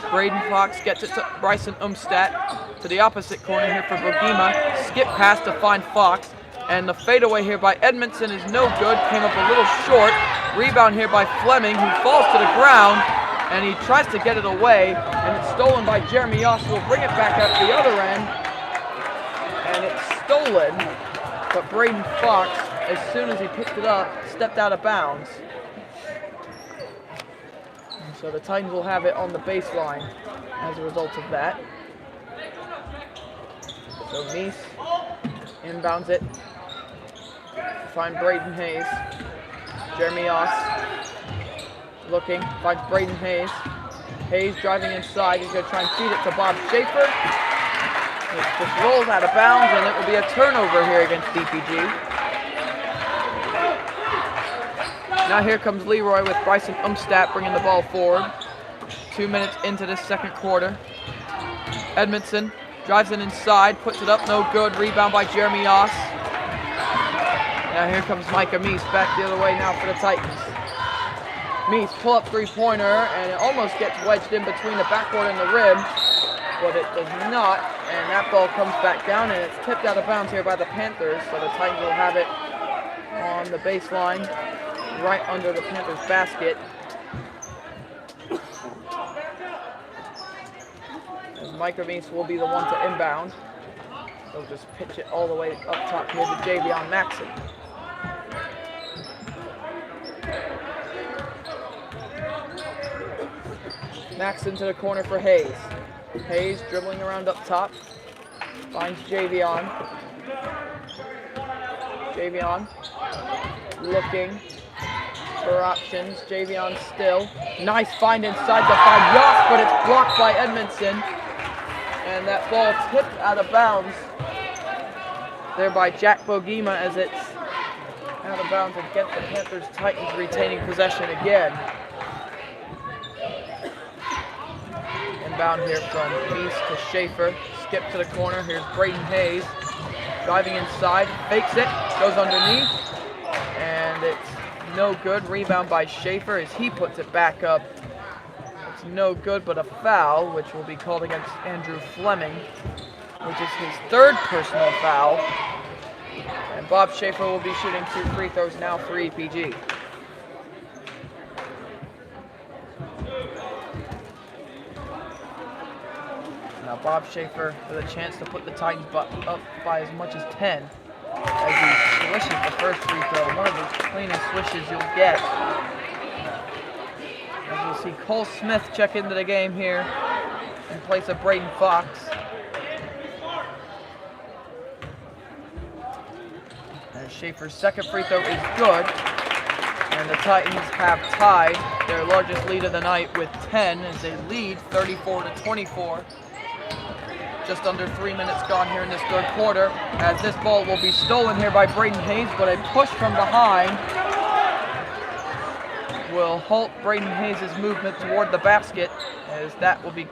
Braden Fox gets it to Bryson Umstadt. To the opposite corner here for Bogema. Skip pass to find Fox. And the fadeaway here by Edmondson is no good. Came up a little short. Rebound here by Fleming, who falls to the ground. And he tries to get it away, and it's stolen by Jeremy Yoss, who will bring it back out the other end. And it's stolen, but Braden Fox, as soon as he picked it up, stepped out of bounds. And so the Titans will have it on the baseline as a result of that. So Meese inbounds it. Find Braden Hayes. Jeremy Yoss. Looking, finds Braden Hayes. Hayes driving inside. He's going to try and feed it to Bob Schaefer. It just rolls out of bounds, and it will be a turnover here against EPG. Now here comes Leroy with Bryson Umstadt bringing the ball forward. 2 minutes into this second quarter. Edmondson drives it inside, puts it up, no good. Rebound by Jeremy Yoss. Now here comes Micah Meese back the other way now for the Titans. Meese pull up 3-pointer, and it almost gets wedged in between the backboard and the rim, but it does not, and that ball comes back down, and it's tipped out of bounds here by the Panthers, so the Titans will have it on the baseline, right under the Panthers basket. And Micah Meese will be the one to inbound. They'll just pitch it all the way up top here to Javion Maxson. Maxson to the corner for Hayes. Hayes dribbling around up top. Finds Javion. Javion looking. for options. Javion still. Nice find inside to find Yoss, but it's blocked by Edmondson. And that ball tipped out of bounds there by Jack Bogema as it's out of bounds against the Panthers. Titans retaining possession again. Inbound here from East to Schaefer. Skip to the corner. Here's Braden Hayes. Driving inside. Fakes it. Goes underneath. And it's no good. Rebound by Schaefer as he puts it back up. It's no good, but a foul, which will be called against Andrew Fleming, which is his third personal foul. And Bob Schaefer will be shooting 2 free throws now for EPG. Now Bob Schaefer with a chance to put the Titans up by as much as 10 as he swishes the first free throw. One of the cleanest swishes you'll get. As we'll see Cole Smith check into the game here in place of Braden Fox. And Schaefer's second free throw is good. And the Titans have tied their largest lead of the night with 10 as they lead 34-24. Just under 3 minutes gone here in this third quarter, as this ball will be stolen here by Braden Hayes, but a push from behind will halt Braden Hayes' movement toward the basket, as that will be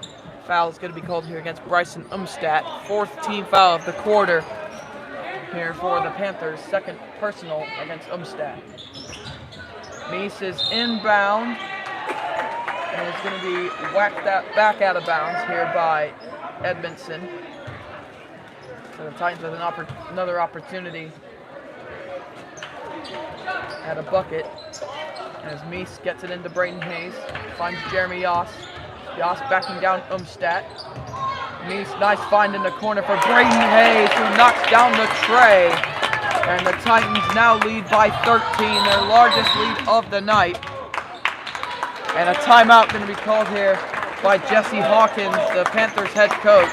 foul is going to be called here against Bryson Umstadt. 4th team foul of the quarter here for the Panthers, second personal against Umstadt. Meese is inbound and is going to be whacked back out of bounds here by Edmondson. So the Titans with another opportunity at a bucket. As Meese gets it into Braden Hayes, finds Jeremy Yoss. Yoss backing down Umstadt. Meese, nice find in the corner for Braden Hayes, who knocks down the tray. And the Titans now lead by 13, their largest lead of the night. And a timeout going to be called here by Jesse Hawkins, the Panthers head coach.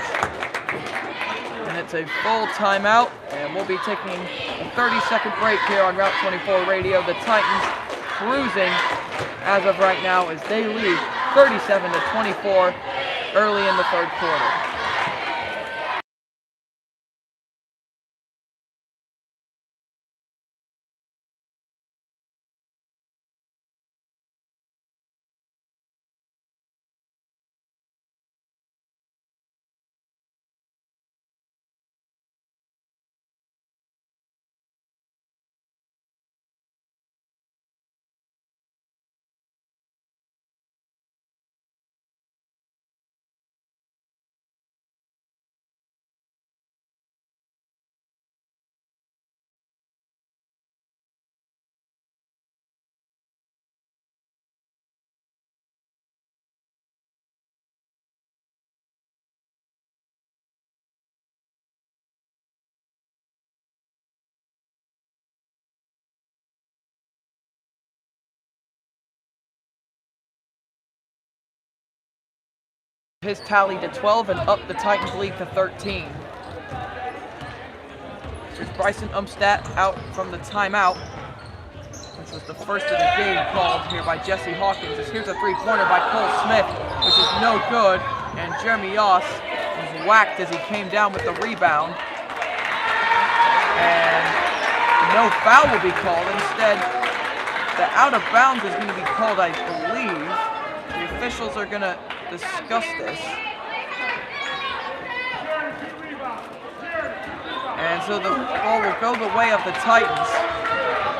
And it's a full timeout, and we'll be taking a 30-second break here on Route 24 radio. The Titans cruising as of right now as they lead 37-24 early in the third quarter. His tally to 12 and up the Titans lead to 13. Here's Bryson Umstadt out from the timeout, which was the first of the game called here by Jesse Hawkins. Here's a three-pointer by Cole Smith, which is no good, and Jeremy Yoss was whacked as he came down with the rebound. And no foul will be called. Instead, the out of bounds is going to be called, I believe. The officials are going to discuss this. And so the ball will go the way of the Titans.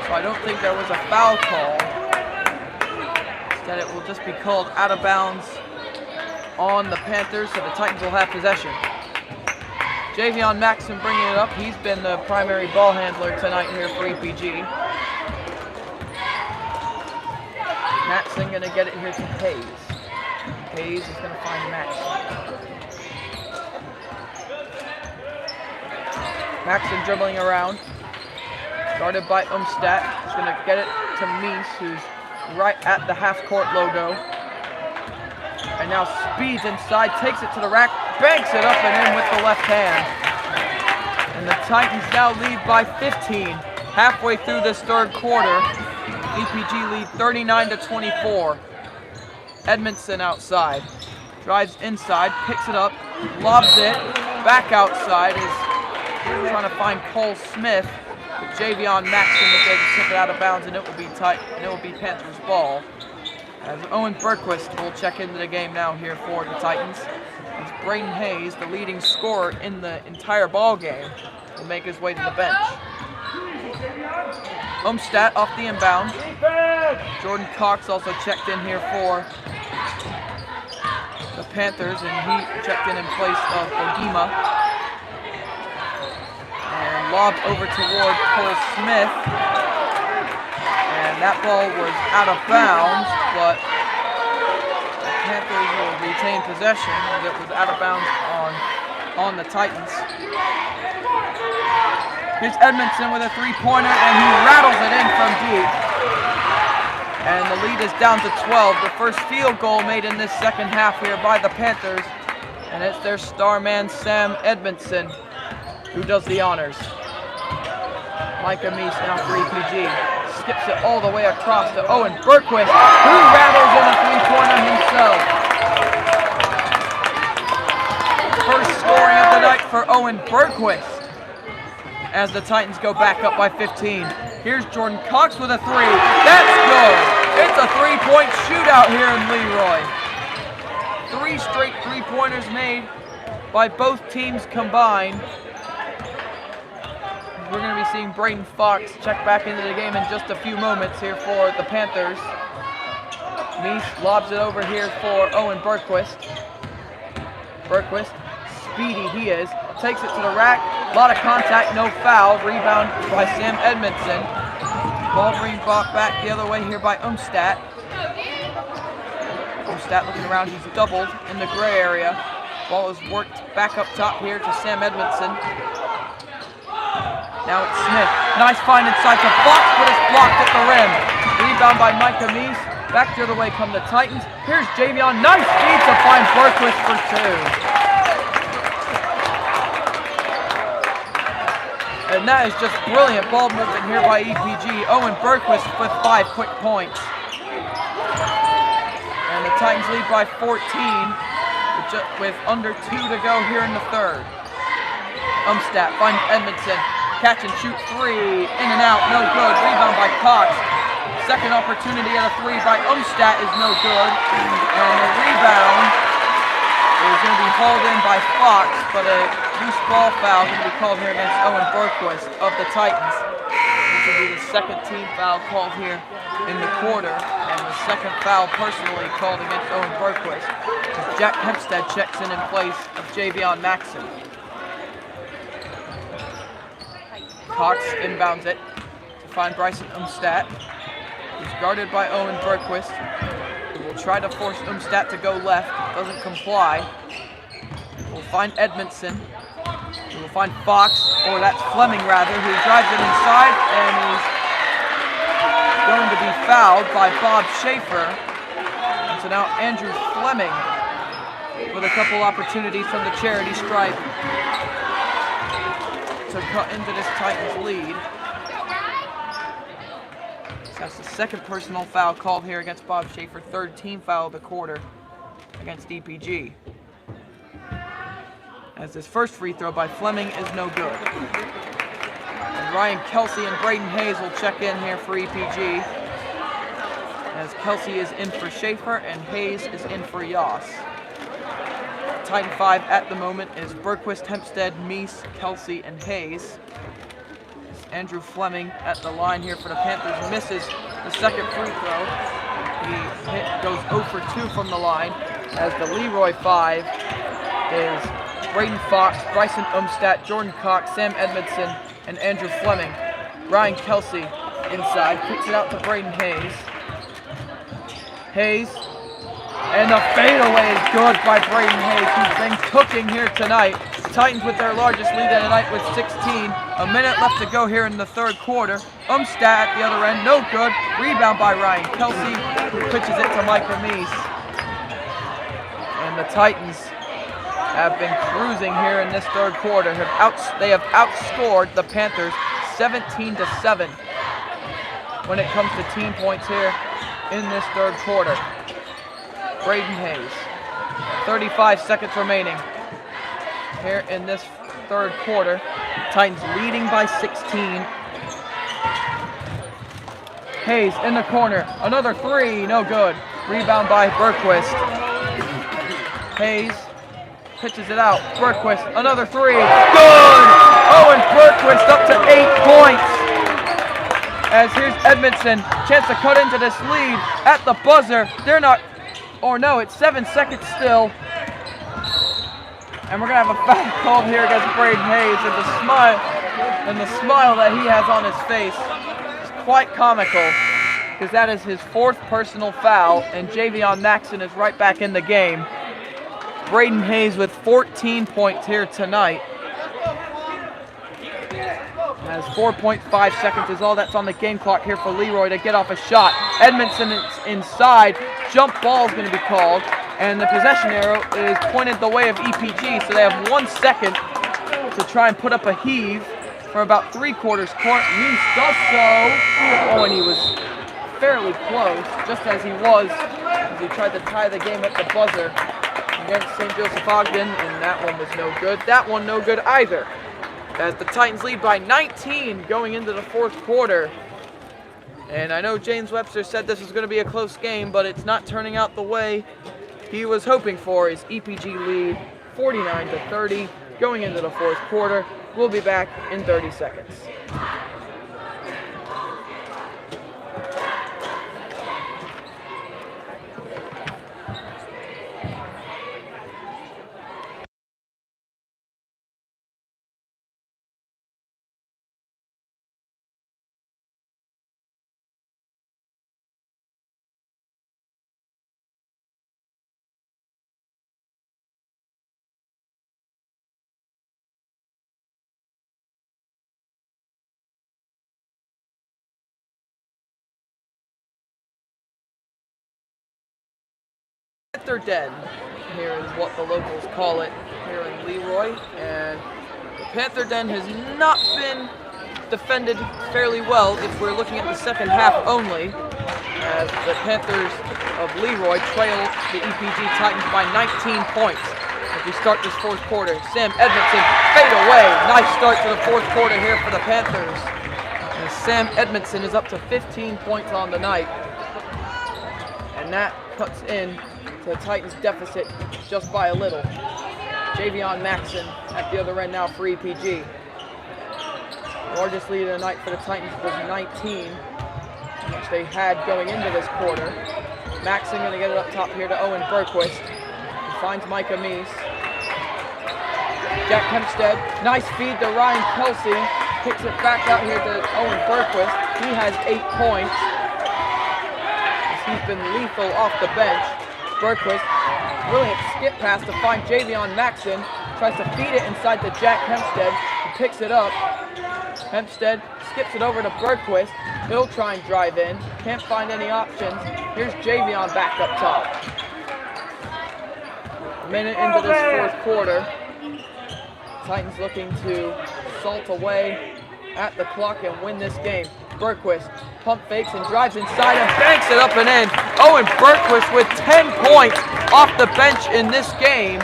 So I don't think there was a foul call. Instead it will just be called out of bounds on the Panthers, so the Titans will have possession. Javion Maxson bringing it up. He's been the primary ball handler tonight here for EPG. Maxson gonna get it here to Hayes. Hayes is going to find Maxson. Maxson dribbling around. Guarded by Umstadt. He's going to get it to Meese, who's right at the half-court logo. And now speeds inside, takes it to the rack, banks it up and in with the left hand. And the Titans now lead by 15, halfway through this third quarter. EPG lead 39-24. Edmondson outside. Drives inside, picks it up, lobs it, back outside, is trying to find Cole Smith. But Javion Maxson was able to tip it out of bounds, and it will be tight, and it will be Panthers ball. As Owen Berquist will check into the game now here for the Titans. As Braden Hayes, the leading scorer in the entire ball game, will make his way to the bench. Umstadt off the inbound. Jordan Cox also checked in here for the Panthers, and he checked in place of Ogima. And lobbed over toward Cole Smith. And that ball was out of bounds, but the Panthers will retain possession as it was out of bounds on the Titans. Here's Edmondson with a three-pointer, and he rattles it in from deep. And the lead is down to 12. The first field goal made in this second half here by the Panthers. And it's their star man, Sam Edmondson, who does the honors. Micah Meese now for EPG. Skips it all the way across to Owen Berquist, who rattles in a three-pointer himself. First scoring of the night for Owen Berquist as the Titans go back up by 15. Here's Jordan Cox with a three. That's good. It's a three-point shootout here in Leroy. 3 straight three-pointers made by both teams combined. We're going to be seeing Braden Fox check back into the game in just a few moments here for the Panthers. Meese lobs it over here for Owen Berquist. Berquist, speedy he is, takes it to the rack. A lot of contact, no foul. Rebound by Sam Edmondson. Ball being brought back the other way here by Umstadt. Umstadt looking around, he's doubled in the gray area. Ball is worked back up top here to Sam Edmondson. Now it's Smith. Nice find inside to Fox, but it's blocked at the rim. Rebound by Micah Meese. Back the other way come the Titans. Here's Javion. Nice feed to find Berquist for 2. And that is just brilliant ball movement here by EPG. Owen Berquist with 5 quick points. And the Titans lead by 14 with under 2 to go here in the third. Umstadt finds Edmondson. Catch and shoot three, in and out, no good. Rebound by Cox. Second opportunity at a three by Umstadt is no good. And the rebound is going to be hauled in by Fox, but a loose ball foul is going to be called here against Owen Berquist of the Titans. This will be the second team foul called here in the quarter, and the second foul personally called against Owen Berquist. Jack Hempstead checks in place of Javion Maxson. Cox inbounds it to find Bryson Umstadt. He's guarded by Owen Berquist, who will try to force Umstadt to go left. Doesn't comply. We'll find Edmondson. We will find Fox, or that's Fleming rather, who drives it inside and is going to be fouled by Bob Schaefer. And so now Andrew Fleming with a couple opportunities from the charity stripe to cut into this Titans lead. So that's the second personal foul called here against Bob Schaefer. Third team foul of the quarter against EPG. As this first free throw by Fleming is no good. And Ryan Kelsey and Braden Hayes will check in here for EPG. As Kelsey is in for Schaefer and Hayes is in for Yoss. Titan 5 at the moment is Berquist, Hempstead, Meese, Kelsey, and Hayes. Andrew Fleming at the line here for the Panthers misses the second free throw. He goes 0 for 2 from the line as the Leroy 5 is Braden Fox, Bryson Umstadt, Jordan Cox, Sam Edmondson, and Andrew Fleming. Ryan Kelsey inside, kicks it out to Braden Hayes. Hayes. And the fadeaway is good by Braden Hayes, who's been cooking here tonight. Titans with their largest lead of the night with 16. A minute left to go here in the third quarter. Umstadt at the other end, no good. Rebound by Ryan Kelsey, who pitches it to Micah Meese. And the Titans have been cruising here in this third quarter. They have outscored the Panthers 17-7. when it comes to team points here in this third quarter. Braden Hayes. 35 seconds remaining here in this third quarter. Titans leading by 16. Hayes in the corner. Another three, no good. Rebound by Bergquist. Hayes pitches it out. Bergquist, another three. Good! Owen Bergquist up to 8 points. As here's Edmondson, chance to cut into this lead at the buzzer. They're not, or no, it's 7 seconds still. And we're gonna have a foul called here against Braden Hayes, and the smile that he has on his face is quite comical, because that is his 4th personal foul, and Javion Maxson is right back in the game. Braden Hayes with 14 points here tonight. As 4.5 seconds is all that's on the game clock here for Leroy to get off a shot. Edmondson is inside. Jump ball is going to be called. And the possession arrow is pointed the way of EPG. So they have 1 second to try and put up a heave for about 3/4 court. Means does so. Oh, and he was fairly close, just as he was as he tried to tie the game at the buzzer against St. Joseph Ogden. And that one was no good. That one no good either. As the Titans lead by 19 going into the 4th quarter. And I know James Webster said this was going to be a close game, but it's not turning out the way he was hoping for. His EPG lead 49-30 going into the 4th quarter. We'll be back in 30 seconds. Panther Den, here is what the locals call it here in Leroy, and the Panther Den has not been defended fairly well if we're looking at the second half only, as the Panthers of Leroy trail the EPG Titans by 19 points as we start this 4th quarter. Sam Edmondson fade away. Nice start to the 4th quarter here for the Panthers. And Sam Edmondson is up to 15 points on the night, and that cuts in the Titans deficit just by a little. Javion Maxson at the other end now for EPG. Largest lead of the night for the Titans was 19, which they had going into this quarter. Maxson going to get it up top here to Owen Bergquist. He finds Micah Meese. Jack Hempstead, nice feed to Ryan Kelsey. Kicks it back out here to Owen Bergquist. He has 8 points. He's been lethal off the bench. Bergquist, brilliant skip pass to find Javion Maxson. Tries to feed it inside to Jack Hempstead. He picks it up. Hempstead skips it over to Bergquist. He'll try and drive in. Can't find any options. Here's Javion back up top. A minute into this 4th quarter. Titans looking to salt away at the clock and win this game. Bergquist pump fakes and drives inside and banks it up and in. Owen Bergquist with 10 points off the bench in this game.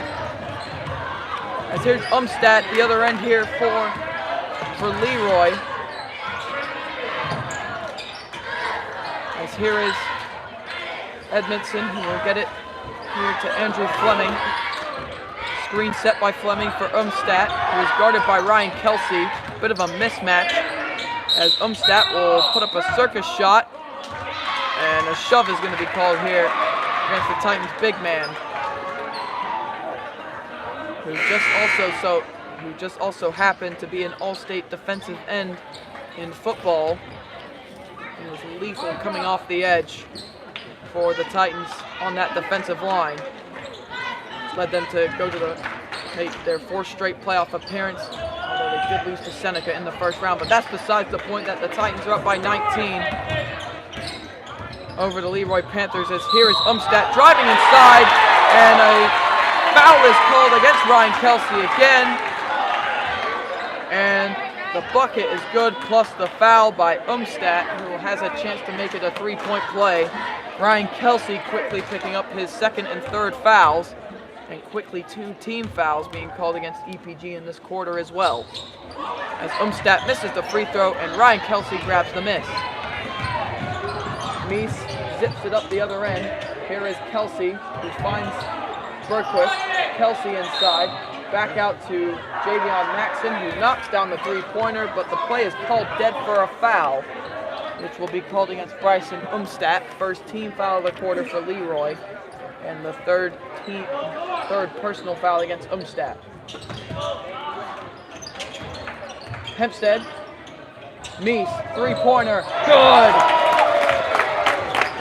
As here's Umstadt, the other end here for Leroy. As here is Edmondson, who will get it here to Andrew Fleming. Screen set by Fleming for Umstadt, who is guarded by Ryan Kelsey. Bit of a mismatch, as Umstadt will put up a circus shot, and a shove is going to be called here against the Titans' big man, who just also happened to be an all-state defensive end in football. He was lethal coming off the edge for the Titans on that defensive line. It's led them to go to their 4th straight playoff appearance, although they did lose to Seneca in the 1st round. But that's besides the point, that the Titans are up by 19 over the Leroy Panthers. As here is Umstadt driving inside, and a foul is called against Ryan Kelsey again. And The bucket is good, plus the foul by Umstadt, who has a chance to make it a three-point play. Ryan Kelsey quickly picking up his second and third fouls, and quickly 2 team fouls being called against EPG in this quarter as well. As Umstadt misses the free throw and Ryan Kelsey grabs the miss. Meese zips it up the other end. Here is Kelsey, who finds Bergquist. Kelsey inside. Back out to Javion Maxson, who knocks down the three-pointer, but the play is called dead for a foul, which will be called against Bryson Umstadt. First team foul of the quarter for Leroy, and the third personal foul against Umstadt. Hempstead, Meese, three-pointer, good!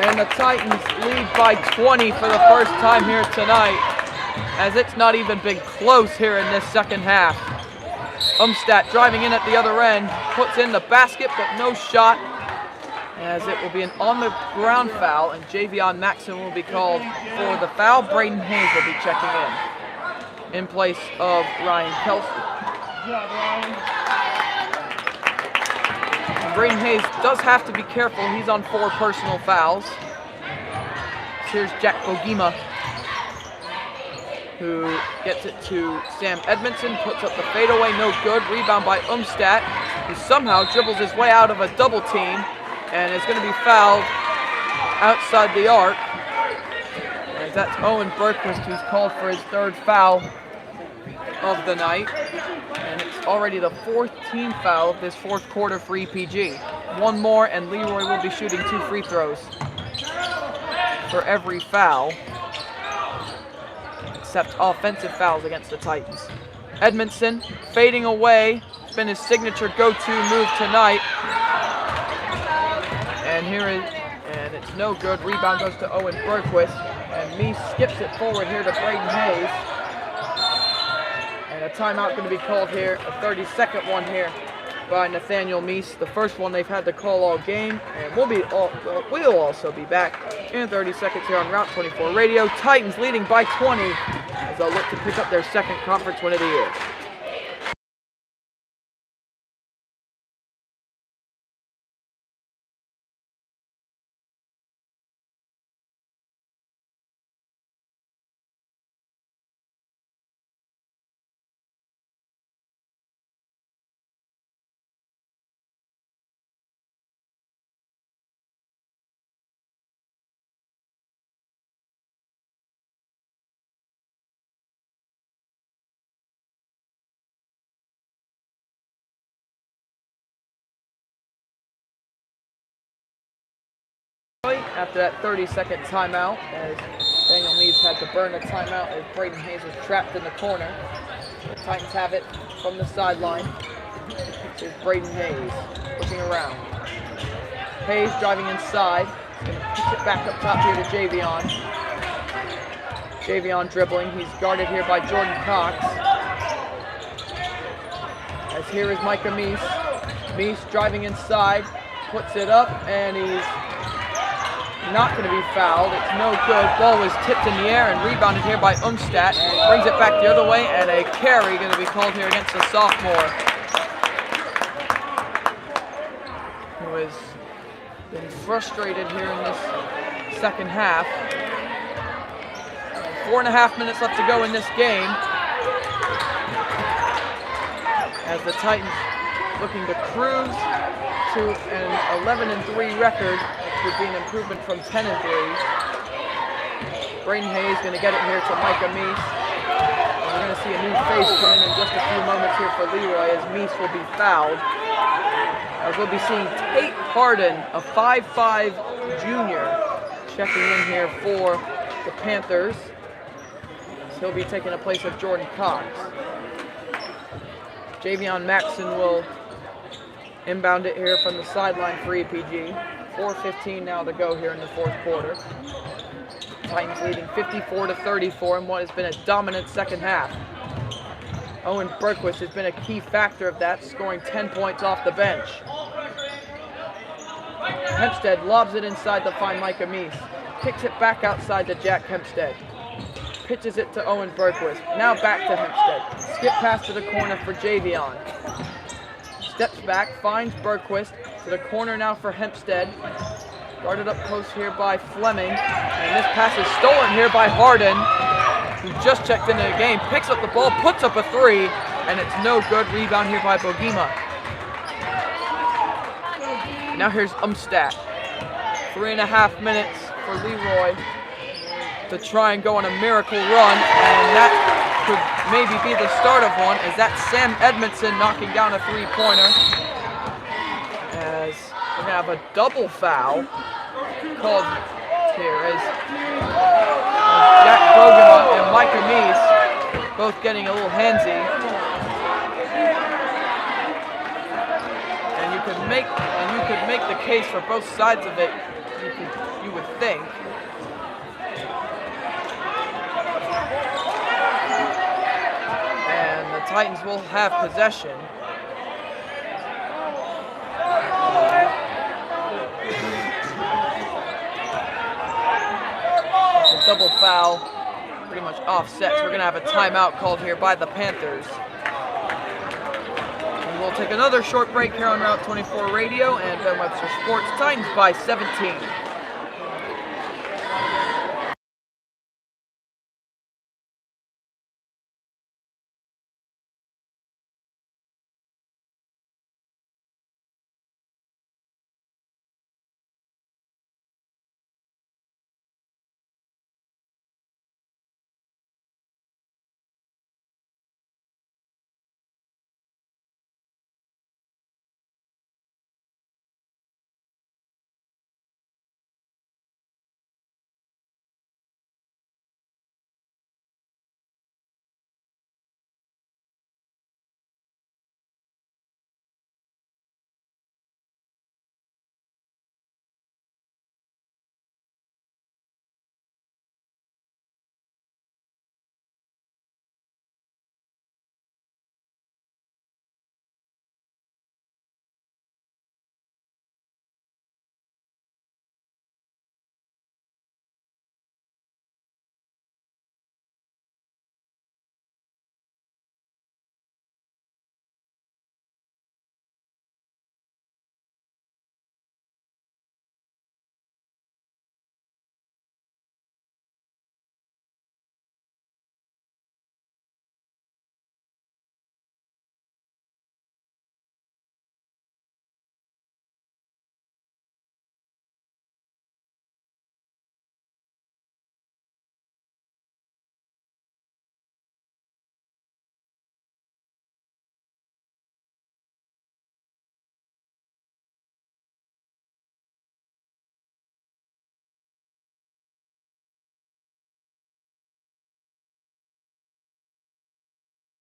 And the Titans lead by 20 for the first time here tonight, as it's not even been close here in this second half. Umstadt driving in at the other end, puts in the basket, but no shot, as it will be an on-the-ground foul, and Javion Maxson will be called for the foul. Braden Hayes will be checking in place of Ryan Kelsey. And Braden Hayes does have to be careful. He's on 4 personal fouls. Here's Jack Bogima, who gets it to Sam Edmondson, puts up the fadeaway, no good. Rebound by Umstadt, who somehow dribbles his way out of a double team and is going to be fouled outside the arc. As that's Owen Bergquist, who's called for his 3rd foul of the night. And it's already the 4th team foul of this 4th quarter for EPG. 1 more and Leroy will be shooting 2 free throws for every foul, except offensive fouls against the Titans. Edmondson fading away. It's been his signature go-to move tonight. And and it's no good. Rebound goes to Owen Bergquist, and Meese skips it forward here to Braden Hayes. And a timeout going to be called here, a 30-second one here by Nathaniel Meese, the first one they've had to call all game. And we'll also be back in 30 seconds here on Route 24 Radio. Titans leading by 20 as they'll look to pick up their 2nd conference win of the year. After that 30-second timeout, as Daniel Meese had to burn a timeout as Braden Hayes was trapped in the corner. The Titans have it from the sideline. Here's Braden Hayes looking around. Hayes driving inside. He's going to pitch it back up top here to Javion. Javion dribbling. He's guarded here by Jordan Cox. As here is Micah Meese. Meese driving inside. Puts it up, and he's not going to be fouled. It's no good. Ball was tipped in the air and rebounded here by Umstadt. Brings it back the other way, and a carry going to be called here against the sophomore, who has been frustrated here in this second half. 4.5 minutes left to go in this game, as the Titans looking to cruise to an 11-3 record, which would be an improvement from 10-3. Braden Hayes going to get it here to Micah Meese. And we're going to see a new face come in just a few moments here for Leroy, as Meese will be fouled. As we'll be seeing Tate Harden, a 5'5" junior, checking in here for the Panthers. So he'll be taking the place of Jordan Cox. Javion Maxson will inbound it here from the sideline for EPG. 4:15 now to go here in the 4th quarter. Titans leading 54-34 in what has been a dominant second half. Owen Bergquist has been a key factor of that, scoring 10 points off the bench. Hempstead lobs it inside to find Micah Meese. Kicks it back outside to Jack Hempstead. Pitches it to Owen Bergquist. Now back to Hempstead. Skip pass to the corner for Javion. steps back, finds Bergquist to the corner now for Hempstead. Guarded up close here by Fleming. And this pass is stolen here by Harden, who just checked into the game, picks up the ball, puts up a three, and it's no good. Rebound here by Bogema. Now here's Umstadt. 3.5 minutes for Leroy to try and go on a miracle run, and that could maybe be the start of one, as that's Sam Edmondson knocking down a three-pointer. As we're gonna have a double foul called here as Jack Bogema and Micah Meese both getting a little handsy. And you could make the case for both sides of it, you would think. And the Titans will have possession. It's a double foul, pretty much offset. So we're gonna have a timeout called here by the Panthers. And we'll take another short break here on Route 24 Radio and Ben Webster Sports. Titans by 17.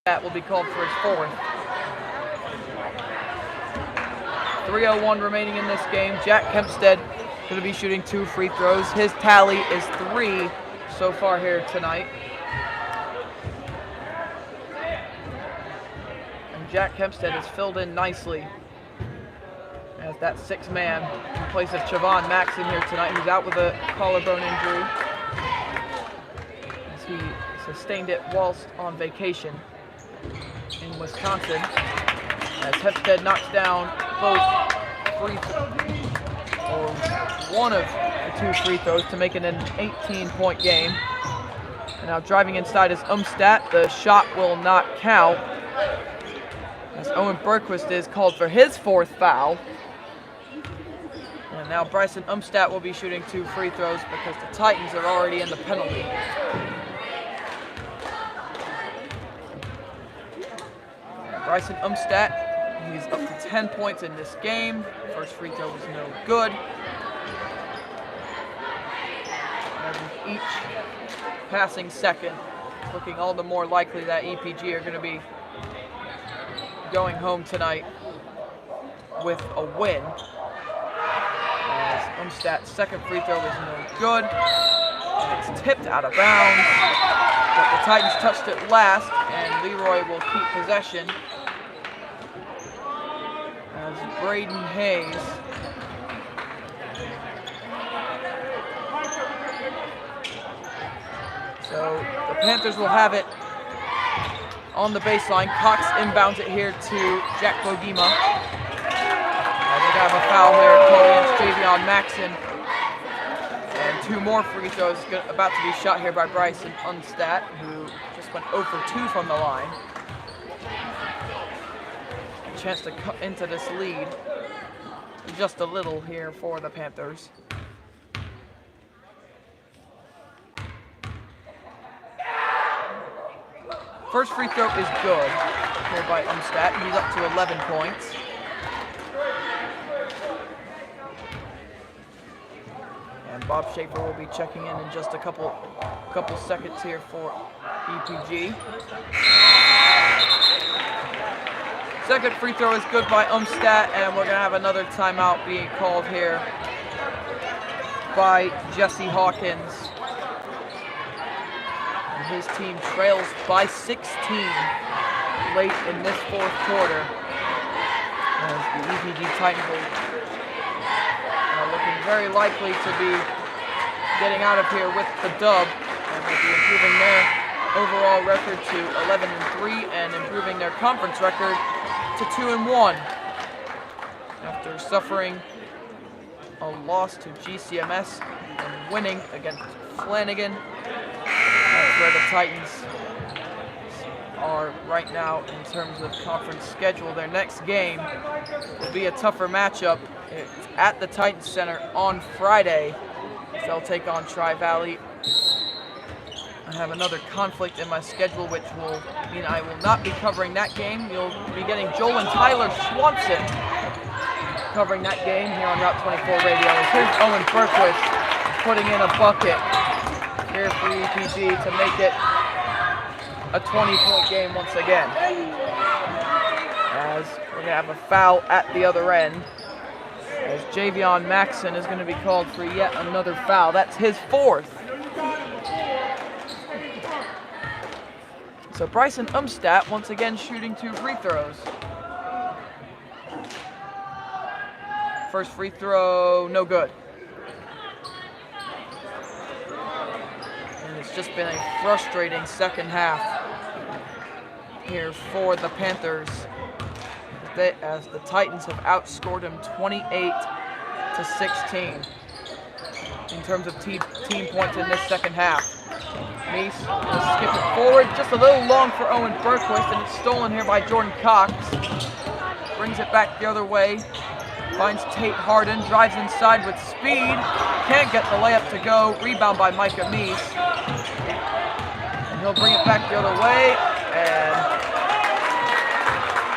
That will be called for his fourth. 3:01 remaining in this game. Jack Hempstead going to be shooting 2 free throws. His tally is 3 so far here tonight. And Jack Hempstead is filled in nicely as that 6th man in place of Chavon Maxon here tonight, who's out with a collarbone injury, as he sustained it whilst on vacation in Wisconsin, as Hempstead knocks down one of the 2 free throws to make it an 18-point game. And now driving inside is Umstadt. The shot will not count, as Owen Bergquist is called for his 4th foul. And now Bryson Umstadt will be shooting 2 free throws because the Titans are already in the penalty. Bryson Umstadt, he's up to 10 points in this game. First free throw was no good. And each passing second, it's looking all the more likely that EPG are going to be going home tonight with a win. As Umstadt's 2nd free throw was no good. And it's tipped out of bounds. But the Titans touched it last, and Leroy will keep possession. As Braden Hayes so the Panthers will have it on the baseline. Cox inbounds it here to Jack Bogima. As we have a foul here called against Javion Maxson. And 2 more free throws about to be shot here by Bryson Umstadt, who just went 0 for 2 from the line. A chance to cut into this lead just a little here for the Panthers. First free throw is good here by Umstadt. He's up to 11 points. And Bob Schaefer will be checking in just a couple seconds here for EPG. Second free throw is good by Umstadt, and we're going to have another timeout being called here by Jesse Hawkins. And his team trails by 16 late in this 4th quarter. As the EPG Titans are looking very likely to be getting out of here with the dub, and will be improving their overall record to 11-3 and improving their conference record to 2-1 after suffering a loss to GCMS and winning against Flanagan. That's where the Titans are right now in terms of conference schedule. Their next game will be a tougher matchup. It's at the Titans Center on Friday. They'll take on Tri-Valley. I have another conflict in my schedule, which will mean I will not be covering that game. You'll be getting Joel and Tyler Swanson covering that game here on Route 24 Radio. Here's Owen Berquist putting in a bucket here for EPG to make it a 20-point game once again. As we're going to have a foul at the other end, as Javion Maxson is going to be called for yet another foul. That's his 4th. So Bryson Umstadt once again shooting 2 free throws. First free throw, no good. And it's just been a frustrating second half here for the Panthers, as the Titans have outscored them 28-16 in terms of team points in this second half. Meese will skip it forward, just a little long for Owen Berquist, and it's stolen here by Jordan Cox. Brings it back the other way, finds Tate Harden, drives inside with speed, can't get the layup to go, rebound by Micah Meese. And he'll bring it back the other way, and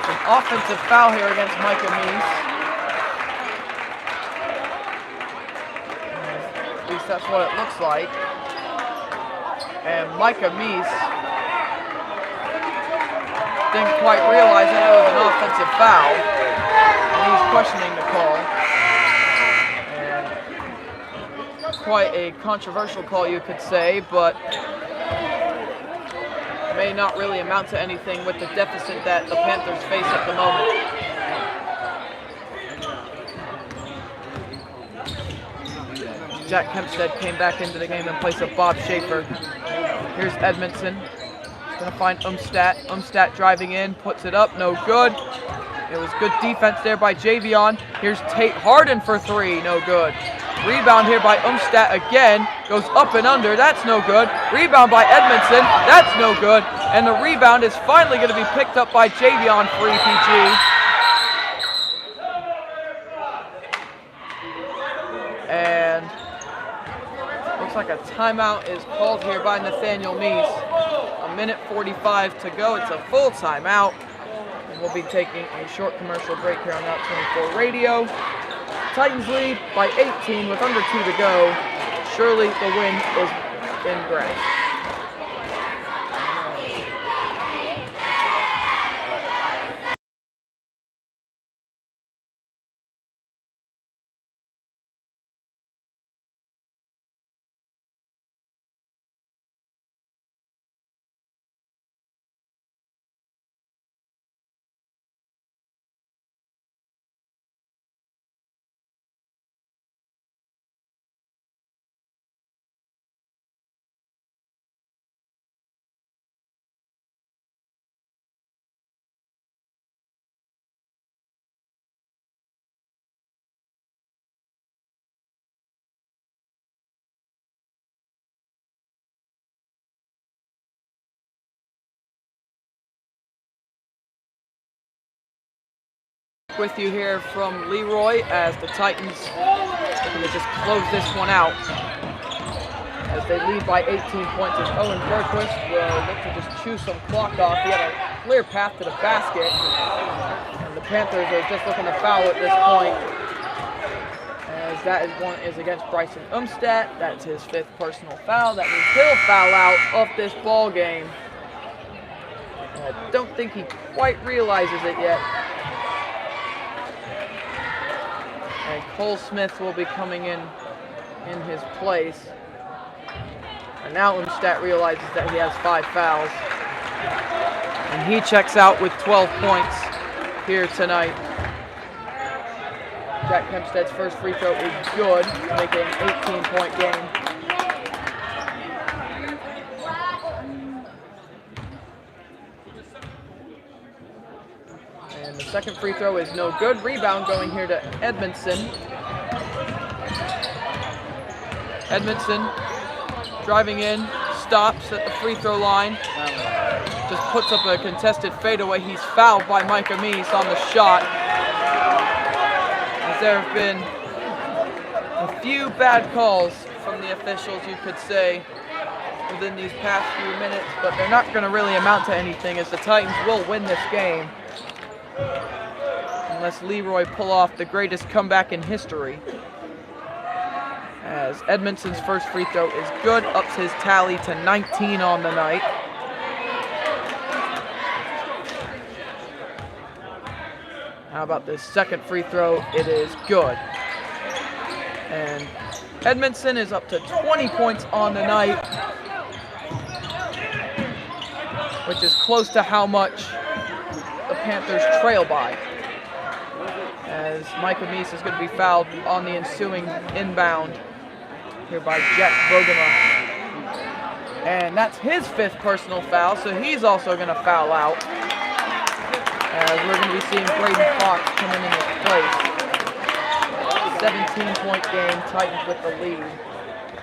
an offensive foul here against Micah Meese. At least that's what it looks like. And Micah Meese didn't quite realize that it was an offensive foul, and he's questioning the call. And quite a controversial call, you could say, but may not really amount to anything with the deficit that the Panthers face at the moment. Jack Kempstead came back into the game in place of Bob Schaefer. Here's Edmondson. He's going to find Umstadt. Umstadt driving in, puts it up, no good. It was good defense there by Javion. Here's Tate Harden for 3, no good. Rebound here by Umstadt again, goes up and under, that's no good. Rebound by Edmondson, that's no good. And the rebound is finally going to be picked up by Javion for EPG. And looks like a timeout is called here by Nathaniel Meese. 1:45 to go, it's a full timeout. And we'll be taking a short commercial break here on Route 24 Radio. Titans lead by 18 with under 2 to go. Surely the win is in grasp. With you here from Leroy as the Titans looking to just close this one out as they lead by 18 points as Owen Berquist will look to just chew some clock off. He had a clear path to the basket, and the Panthers are just looking to foul at this point, as that is against Bryson Umstadt. That's his 5th personal foul. That means he'll foul out of this ball game. I don't think he quite realizes it yet. And Cole Smith will be coming in his place. And now Umstadt realizes that he has 5 fouls. And he checks out with 12 points here tonight. Jack Kempstead's first free throw is good, making an 18-point game. And the second free throw is no good. Rebound going here to Edmondson. Edmondson driving in, stops at the free throw line. Just puts up a contested fadeaway. He's fouled by Micah Meese on the shot. As there have been a few bad calls from the officials, you could say, within these past few minutes, but they're not going to really amount to anything, as the Titans will win this game. Unless Leroy pull off the greatest comeback in history. As Edmondson's first free throw is good, ups his tally to 19 on the night. How about this second free throw? It is good. And Edmondson is up to 20 points on the night, which is close to how much the Panthers trail by. As Micah Meese is going to be fouled on the ensuing inbound here by Jack Bogema. And that's his 5th personal foul, so he's also going to foul out. As we're going to be seeing Braden Fox come in his place. 17-point game, Titans with the lead.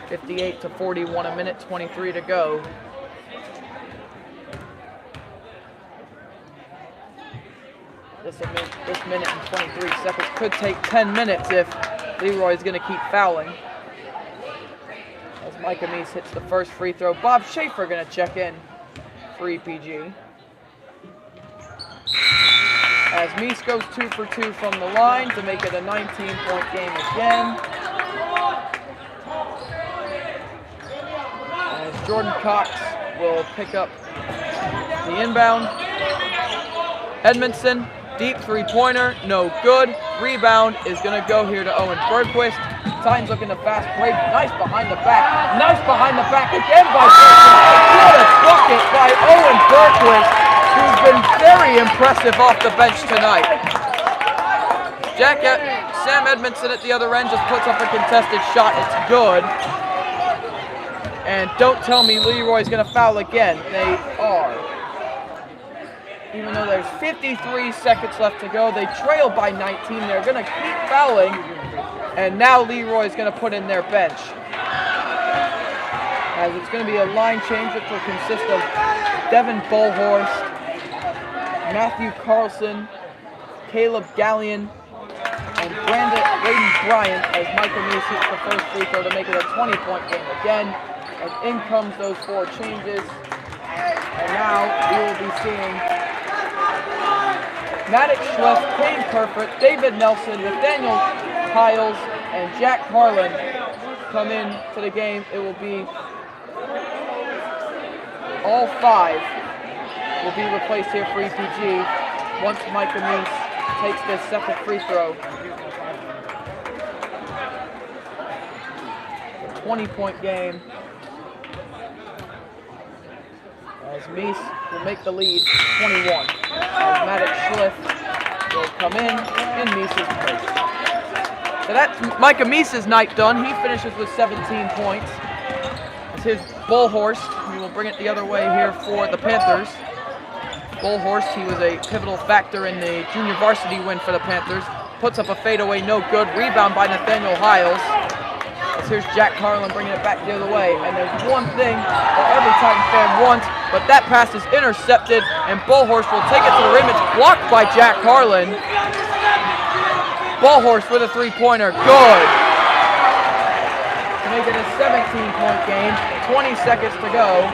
58-41, a minute 23 to go. This minute and 23 seconds could take 10 minutes if Leroy is going to keep fouling. As Micah Meese hits the first free throw, Bob Schaefer going to check in for EPG. As Meese goes 2 for 2 from the line to make it a 19-point game again. As Jordan Cox will pick up the inbound. Edmondson, deep 3-pointer, no good. Rebound is going to go here to Owen Berquist. Titans looking to fast break. Nice behind the back. Nice behind the back again by Berquist. What a bucket by Owen Berquist, who's been very impressive off the bench tonight. Sam Edmondson at the other end just puts up a contested shot. It's good. And don't tell me Leroy's going to foul again. They are. Even though there's 53 seconds left to go, they trail by 19. They're going to keep fouling. And now Leroy's going to put in their bench. As it's going to be a line change which will consist of Devin Bullhorst, Matthew Carlson, Caleb Gallion, and Braden Bryant, as Micah Meese hits the first free throw to make it a 20-point game again. And in comes those 4 changes. And now we will be seeing Maddox Schleff, Kane Kerfoot, David Nelson, Nathaniel Hiles, and Jack Carlin come in to the game. It will be all 5 will be replaced here for EPG once Micah Meese takes this second free throw. A 20-point game. As Meese will make the lead 21. As Maddox Schleff will come in Meese's place. So that's Micah Meese's night done. He finishes with 17 points. As here's Bullhorst, who will bring it the other way here for the Panthers. Bullhorst, he was a pivotal factor in the junior varsity win for the Panthers. Puts up a fadeaway, no good. Rebound by Nathaniel Hiles. As here's Jack Carlin bringing it back the other way. And there's one thing that every Titan fan wants, but that pass is intercepted, and Bullhorst will take it to the rim. It's blocked by Jack Carlin. Ballhorse with a three-pointer. Good. To make it a 17-point game. 20 seconds to go.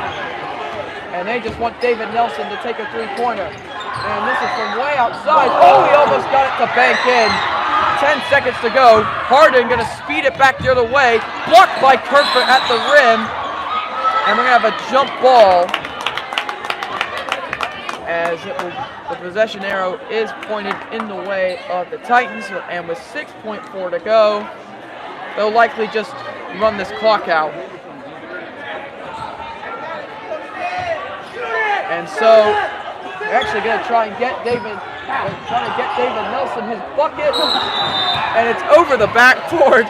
And they just want David Nelson to take a three-pointer. And this is from way outside. Oh, he almost got it to bank in. 10 seconds to go. Harden going to speed it back the other way. Blocked by Kirkford at the rim. And we're going to have a jump ball. As the possession arrow is pointed in the way of the Titans. And with 6.4 to go, they'll likely just run this clock out. And so they're actually going to try and get David Nelson his bucket, and it's over the backboard.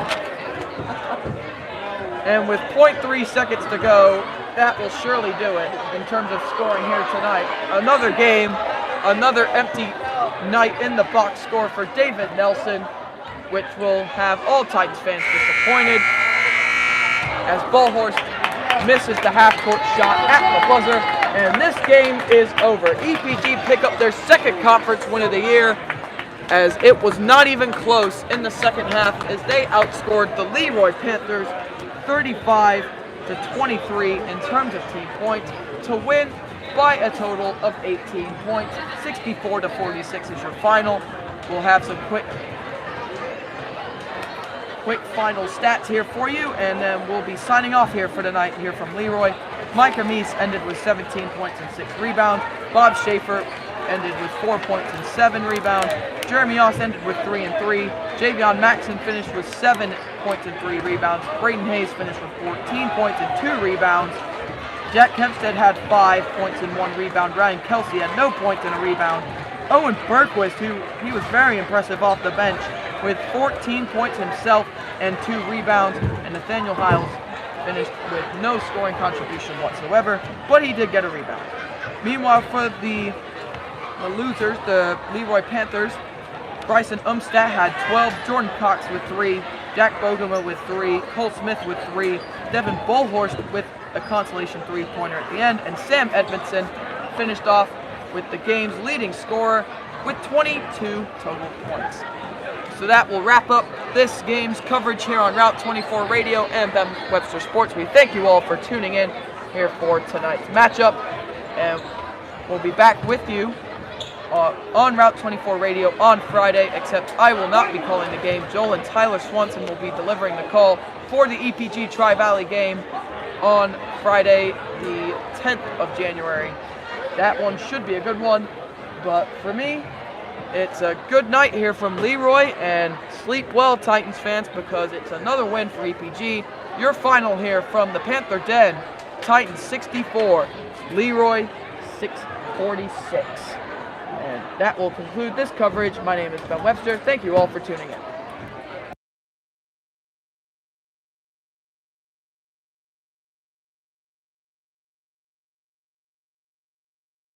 And with 0.3 seconds to go, that will surely do it in terms of scoring here tonight. Another game, another empty night in the box score for David Nelson, which will have all Titans fans disappointed as Ballhorse misses the half-court shot at the buzzer. And this game is over. EPG pick up their second conference win of the year, as it was not even close in the second half as they outscored the Leroy Panthers 35-23 in terms of team points to win by a total of 18 points. 64-46 is your final. We'll have some quick final stats here for you, and then we'll be signing off here for tonight here from Leroy. Micah Meese ended with 17 points and 6 rebounds. Bob Schaefer ended with 4 points and 7 rebounds. Jeremy Oss ended with 3 and 3. Javion Maxson finished with 7 points and 3 rebounds. Braden Hayes finished with 14 points and 2 rebounds. Jack Kempstead had 5 points and 1 rebound. Ryan Kelsey had no points and a rebound. Owen Berquist, he was very impressive off the bench with 14 points himself and 2 rebounds. And Nathaniel Hiles finished with no scoring contribution whatsoever, but he did get a rebound. Meanwhile, for the losers, the Leroy Panthers, Bryson Umstadt had 12, Jordan Cox with 3, Jack Bogema with 3, Cole Smith with 3, Devin Ballhorst with a consolation three-pointer at the end, and Sam Edmondson finished off with the game's leading scorer with 22 total points. So that will wrap up this game's coverage here on Route 24 Radio and Ben Webster Sports. We thank you all for tuning in here for tonight's matchup, and we'll be back with you on Route 24 Radio on Friday, except I will not be calling the game. Joel and Tyler Swanson will be delivering the call for the EPG Tri-Valley game on Friday, the 10th of January. That one should be a good one, but for me, it's a good night here from Leroy, and sleep well, Titans fans, because it's another win for EPG. Your final here from the Panther Den, Titans 64, Leroy 646. And that will conclude this coverage. My name is Ben Webster. Thank you all for tuning in.